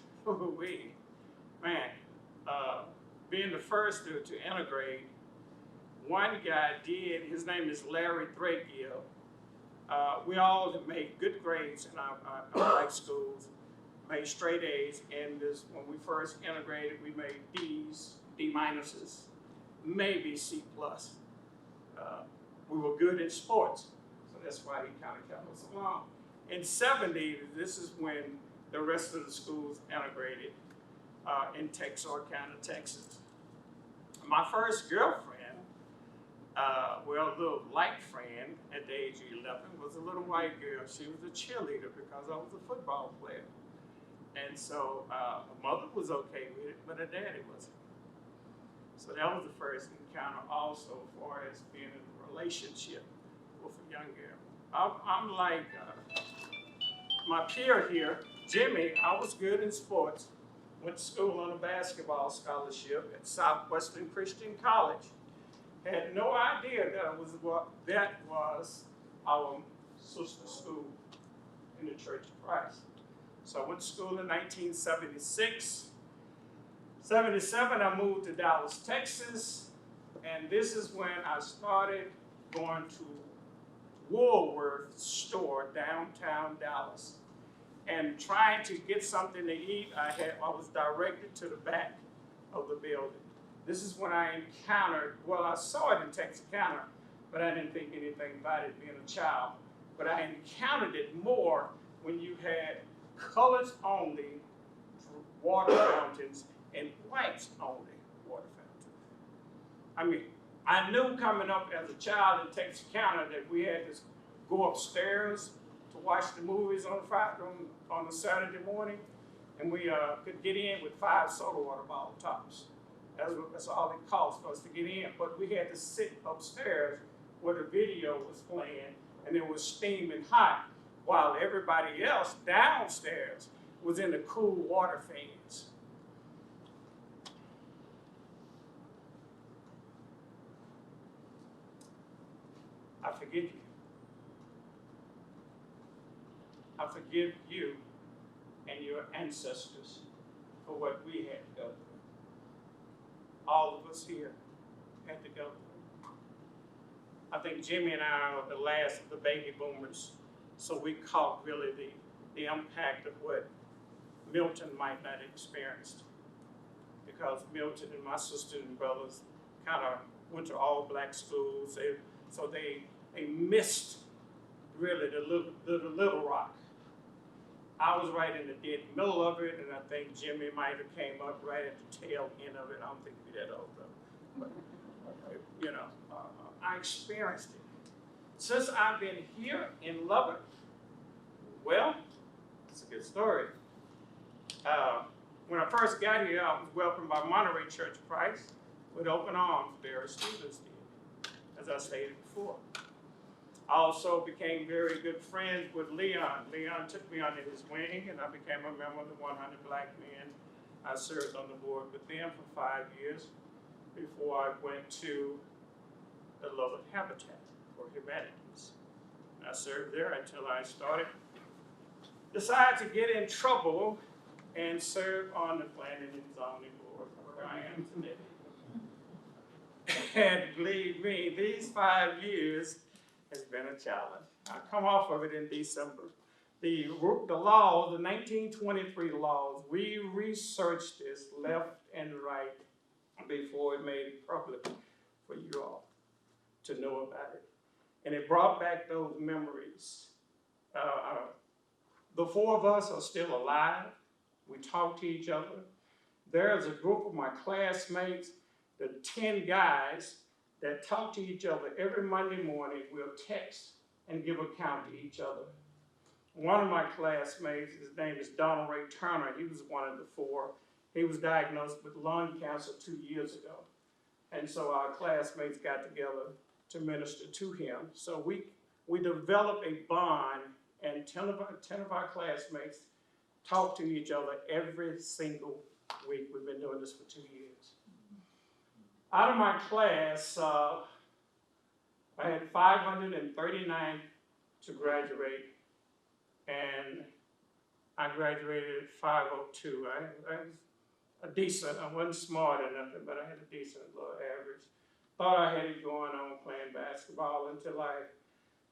being the first to integrate, one guy did, his name is Larry Threadgill. We all have made good grades in our black schools, made straight A's, and when we first integrated, we made D's, D minuses, maybe C plus. We were good in sports, so that's why he kind of kept us along. In 70, this is when the rest of the schools integrated in Texarkana, Texas. My first girlfriend, a little light friend at the age of 11, was a little white girl. She was a cheerleader because I was a football player. And so her mother was okay with it, but her daddy wasn't. So that was the first encounter also as far as being in a relationship with a young girl. I'm like my peer here, Jimmy. I was good in sports. Went to school on a basketball scholarship at Southwestern Christian College. Had no idea that was our sister school in the Church of Christ. So I went to school in 1976. 77, I moved to Dallas, Texas, and this is when I started going to Woolworth store downtown Dallas and trying to get something to eat. I was directed to the back of the building. This is when I encountered, well, I saw it in Texarkana, but I didn't think anything about it being a child. But I encountered it more when you had colors only water fountains and whites only water fountains. I mean, I knew coming up as a child in Texarkana that we had to go upstairs to watch the movies on a Saturday morning, and we could get in with 5 soda water bottle tops. That's all it cost for us to get in, but we had to sit upstairs where the video was playing, and it was steaming hot, while everybody else downstairs was in the cool water fans. I forgive you. I forgive you and your ancestors for what we had to go through. All of us here had to go through. I think Jimmy and I are the last of the baby boomers, so we caught really the impact of what Milton might not have experienced. Because Milton and my sisters and brothers kind of went to all black schools, so they missed really the Little Rock. I was right in the dead middle of it, and I think Jimmy might have came up right at the tail end of it. I don't think he'd be that old though. But, you know, I experienced it. Since I've been here in Lubbock, well, it's a good story. When I first got here, I was welcomed by Monterey Church of Christ with open arms, various students did, as I stated before. I also became very good friends with Leon. Leon took me under his wing, and I became a member of the 100 Black Men. I served on the board with them for 5 years before I went to the Lubbock Habitat for Humanities. I served there until I decided to get in trouble and serve on the Planning and Zoning Board, where I am today. And believe me, these 5 years has been a challenge. I come off of it in December. The laws, the 1923 laws, we researched this left and right before it made it public for you all to know about it. And it brought back those memories. The 4 of us are still alive. We talk to each other. There's a group of my classmates, the 10 guys, that talk to each other every Monday morning. We'll text and give account to each other. One of my classmates, his name is Donald Ray Turner. He was one of the 4. He was diagnosed with lung cancer 2 years ago. And so our classmates got together to minister to him. So we developed a bond, and 10 of our classmates talk to each other every single week. We've been doing this for 2 years. Out of my class, I had 539 to graduate, and I graduated at 502. I was decent. I wasn't smart or nothing, but I had a decent little average. Thought I had it going on playing basketball until I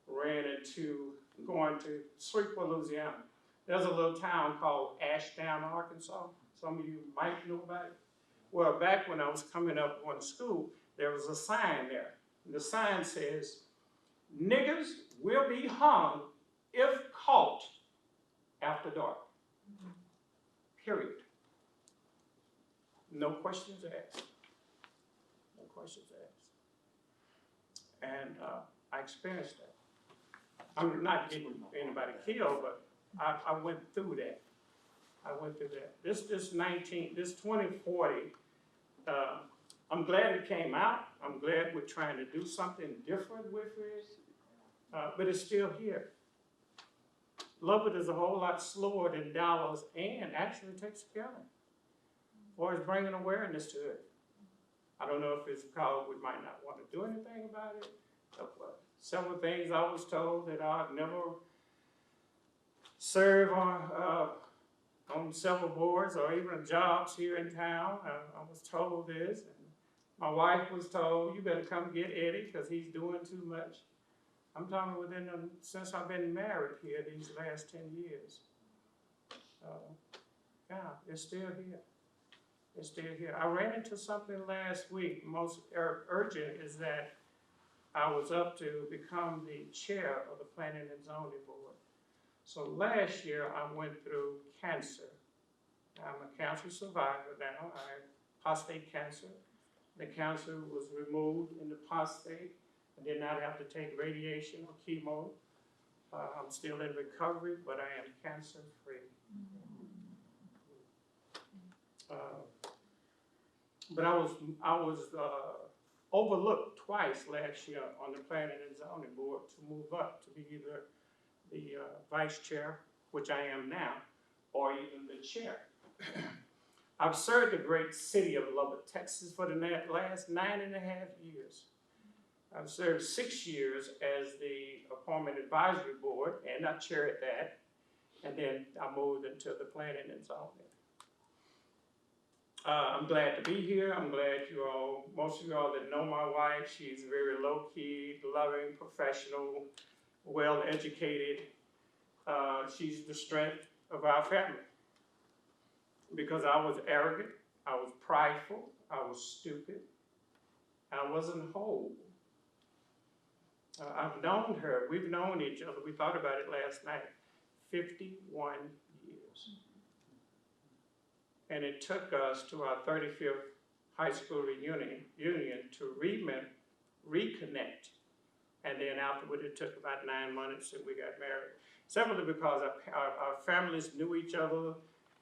ran into going to Shreveport, Louisiana. There's a little town called Ashdown, Arkansas. Some of you might know about it. Well, back when I was coming up going to school, there was a sign there. And the sign says, "Niggers will be hung if caught after dark." Period. No questions asked. No questions asked. And I experienced that. I'm not getting anybody killed, but I went through that. I went through that. This 2040 I'm glad it came out. I'm glad we're trying to do something different with it, but it's still here. Lubbock is a whole lot slower than Dallas and actually takes County as far as bringing awareness to it. I don't know if it's because we might not want to do anything about it. Several things I was told that I'd never serve on several boards or even jobs here in town. I was told this. And my wife was told, you better come get Eddie because he's doing too much. I'm talking since I've been married here these last 10 years. Yeah, it's still here. It's still here. I ran into something last week. Most urgent is that I was up to become the chair of the Planning and Zoning Board. So last year I went through cancer. I'm a cancer survivor now. I had prostate cancer. The cancer was removed in the prostate. I did not have to take radiation or chemo. I'm still in recovery, but I am cancer free. But I was overlooked twice last year on the Planning and Zoning Board to move up to be either the vice chair, which I am now, or even the chair. I've served the great city of Lubbock, Texas for the last 9.5 years. I've served 6 years as the Appointment Advisory Board, and I chaired that, and then I moved into the Planning and Zoning. I'm glad to be here. I'm glad most of you all that know my wife, she's very low-key, loving, professional, well-educated. She's the strength of our family. Because I was arrogant, I was prideful, I was stupid, I wasn't whole. I've known her, we've known each other, we thought about it last night, 51 years. And it took us to our 35th high school reunion to reconnect. And then afterward, it took about 9 months and we got married. Simply because our families knew each other,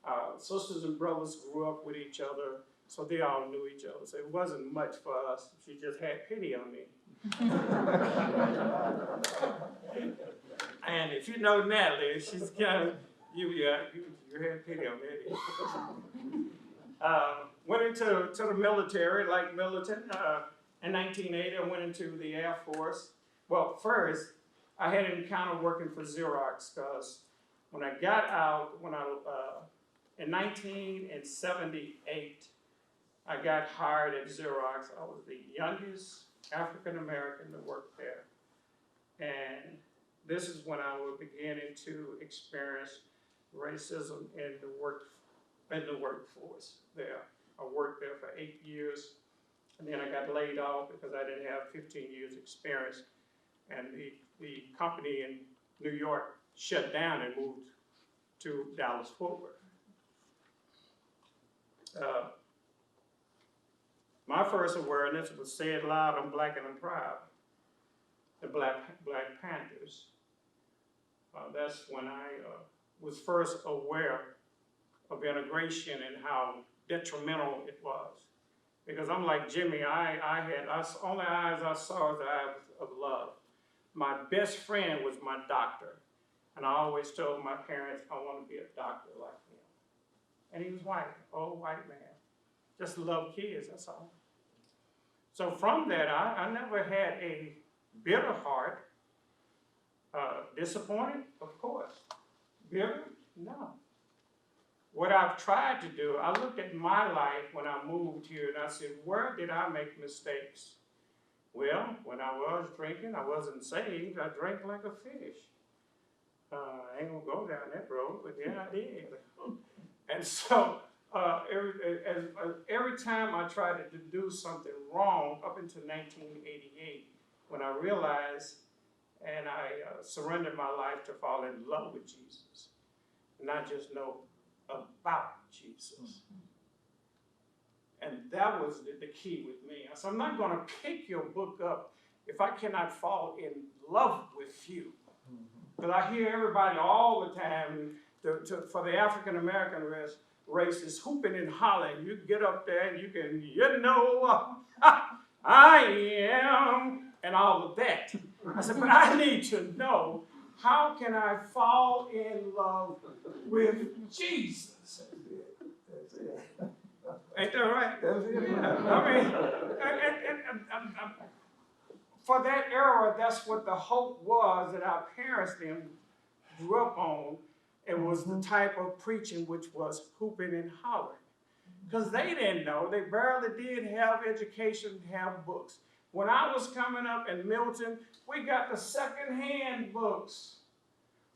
our sisters and brothers grew up with each other, so they all knew each other. So it wasn't much for us. She just had pity on me. And if you know Natalie, she's kind of, you had pity on me. Went into the military, like Militant. In 1980, I went into the Air Force. Well, first, I had an encounter working for Xerox, because when I got out, in 1978, I got hired at Xerox. I was the youngest African American to work there. And this is when I was beginning to experience racism in the workforce there. I worked there for 8 years, and then I got laid off because I didn't have 15 years experience. And the company in New York shut down and moved to Dallas-Fort Worth. My first awareness was Say It Loud, I'm Black and I'm Proud, the Black Panthers. That's when I was first aware of integration and how detrimental it was. Because I'm like Jimmy, only eyes I saw was the eyes of love. My best friend was my doctor. And I always told my parents, I want to be a doctor like him. And he was white, old white man. Just loved kids, that's all. So from that, I never had a bitter heart. Disappointed? Of course. Bitter? No. What I've tried to do, I looked at my life when I moved here and I said, where did I make mistakes? Well, when I was drinking, I wasn't saved. I drank like a fish. I ain't gonna go down that road, but yeah, I did. And so every time I tried to do something wrong, up until 1988, when I realized and I surrendered my life to fall in love with Jesus, not just know about Jesus. And that was the key with me. So I'm not going to pick your book up if I cannot fall in love with you. Because I hear everybody all the time, for the African American race, races, hooping and hollering. You get up there and you can, you know, I am, and all of that. I said, but I need to know, how can I fall in love with Jesus? Ain't that right? Yeah. I mean, and for that era, that's what the hope was that our parents then grew up on. It was the type of preaching which was hooping and hollering. Because they didn't know, they barely did have education, have books. When I was coming up in Milton, we got the second-hand books.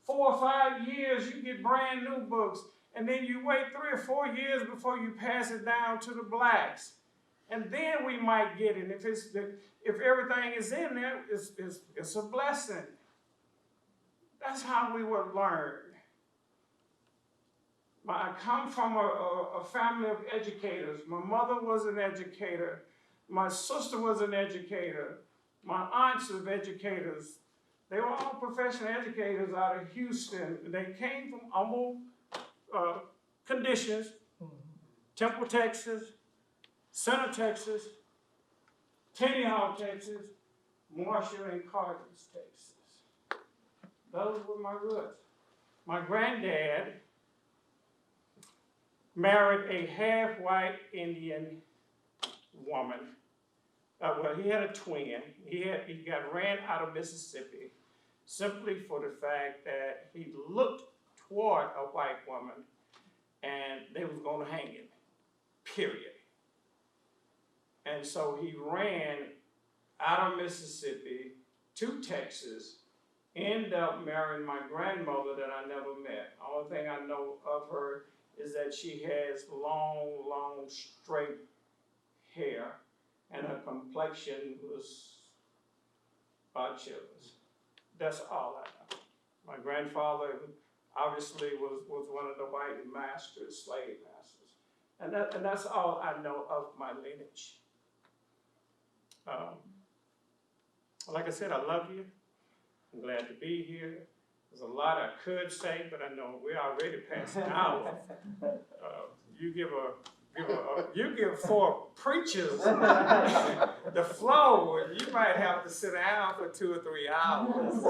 4 or 5 years, you get brand new books. And then you wait 3 or 4 years before you pass it down to the blacks. And then we might get it. If everything is in there, it's a blessing. That's how we were learned. I come from a family of educators. My mother was an educator. My sister was an educator. My aunts were educators. They were all professional educators out of Houston. They came from humble conditions. Temple, Texas, Center, Texas, Tenny Hall, Texas, Marshall and Cardinals, Texas. Those were my roots. My granddad married a half-white Indian woman. Well, he had a twin. He got ran out of Mississippi simply for the fact that he looked toward a white woman and they was going to hang him, period. And so he ran out of Mississippi to Texas, ended up marrying my grandmother that I never met. The only thing I know of her is that she has long, straight hair, and her complexion was chills. That's all I know. My grandfather obviously was one of the white masters, slave masters. And that's all I know of my lineage. Like I said, I love you. I'm glad to be here. There's a lot I could say, but I know we're already past an hour. You give 4 preachers the flow, and you might have to sit down for 2 or 3 hours.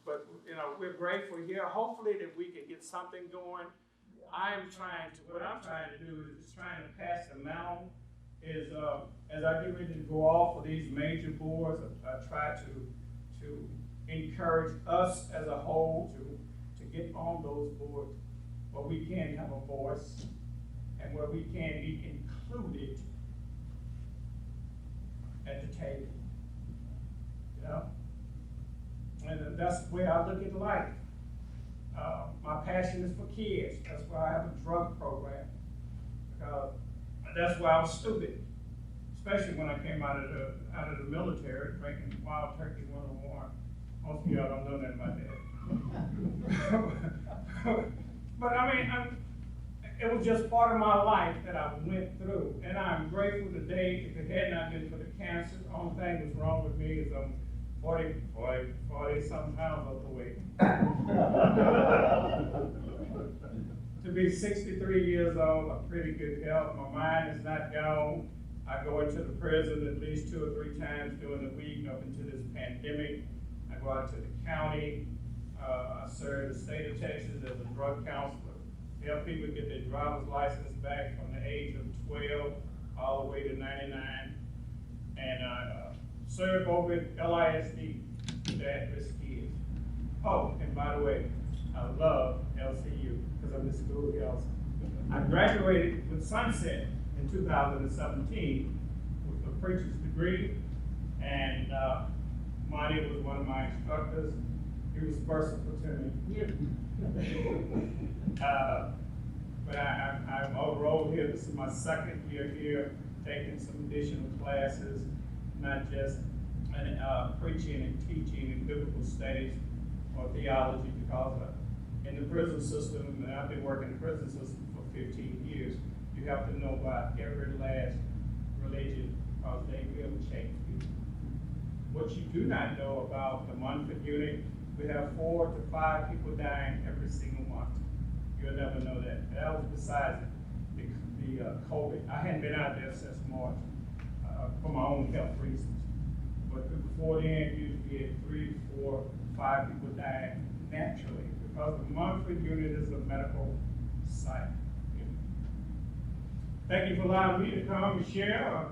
But you know, we're grateful here. Hopefully that we can get something going. What I'm trying to do is just trying to pass the mantle. As I get ready to go off of these major boards, I try to encourage us as a whole to get on those boards where we can have a voice and where we can be included at the table. You know? And that's the way I look at life. My passion is for kids. That's why I have a drug program. That's why I was stupid, especially when I came out of the military, drinking Wild Turkey 101. Most of y'all don't know nothing about that. But I mean, it was just part of my life that I went through. And I'm grateful today. If it had not been for the cancer, the only thing that's wrong with me is I'm 40 something pounds overweight. To be 63 years old, I'm pretty good health. My mind is not gone. I go into the prison at least 2 or 3 times during the week up into this pandemic. I go out to the county. I serve the state of Texas as a drug counselor. Help people get their driver's license back from the age of 12 all the way to 99. And I serve over at LISD with the at-risk kids. Oh, and by the way, I love LCU because I'm in school here also. I graduated with Sunset in 2017 with a preacher's degree, and Monty was one of my instructors. He was merciful to me. But I'm overall here. This is my 2nd year here, taking some additional classes, not just preaching and teaching in biblical studies or theology, because in the prison system, and I've been working in the prison system for 15 years, you have to know about every last religion because they will change people. What you do not know about the Munford unit, we have 4 to 5 people dying every single month. You'll never know that. That was besides the COVID. I hadn't been out there since March for my own health reasons. But before then, usually get 3, 4, 5 people dying naturally because the Montford unit is a medical site. Thank you for allowing me to come and share.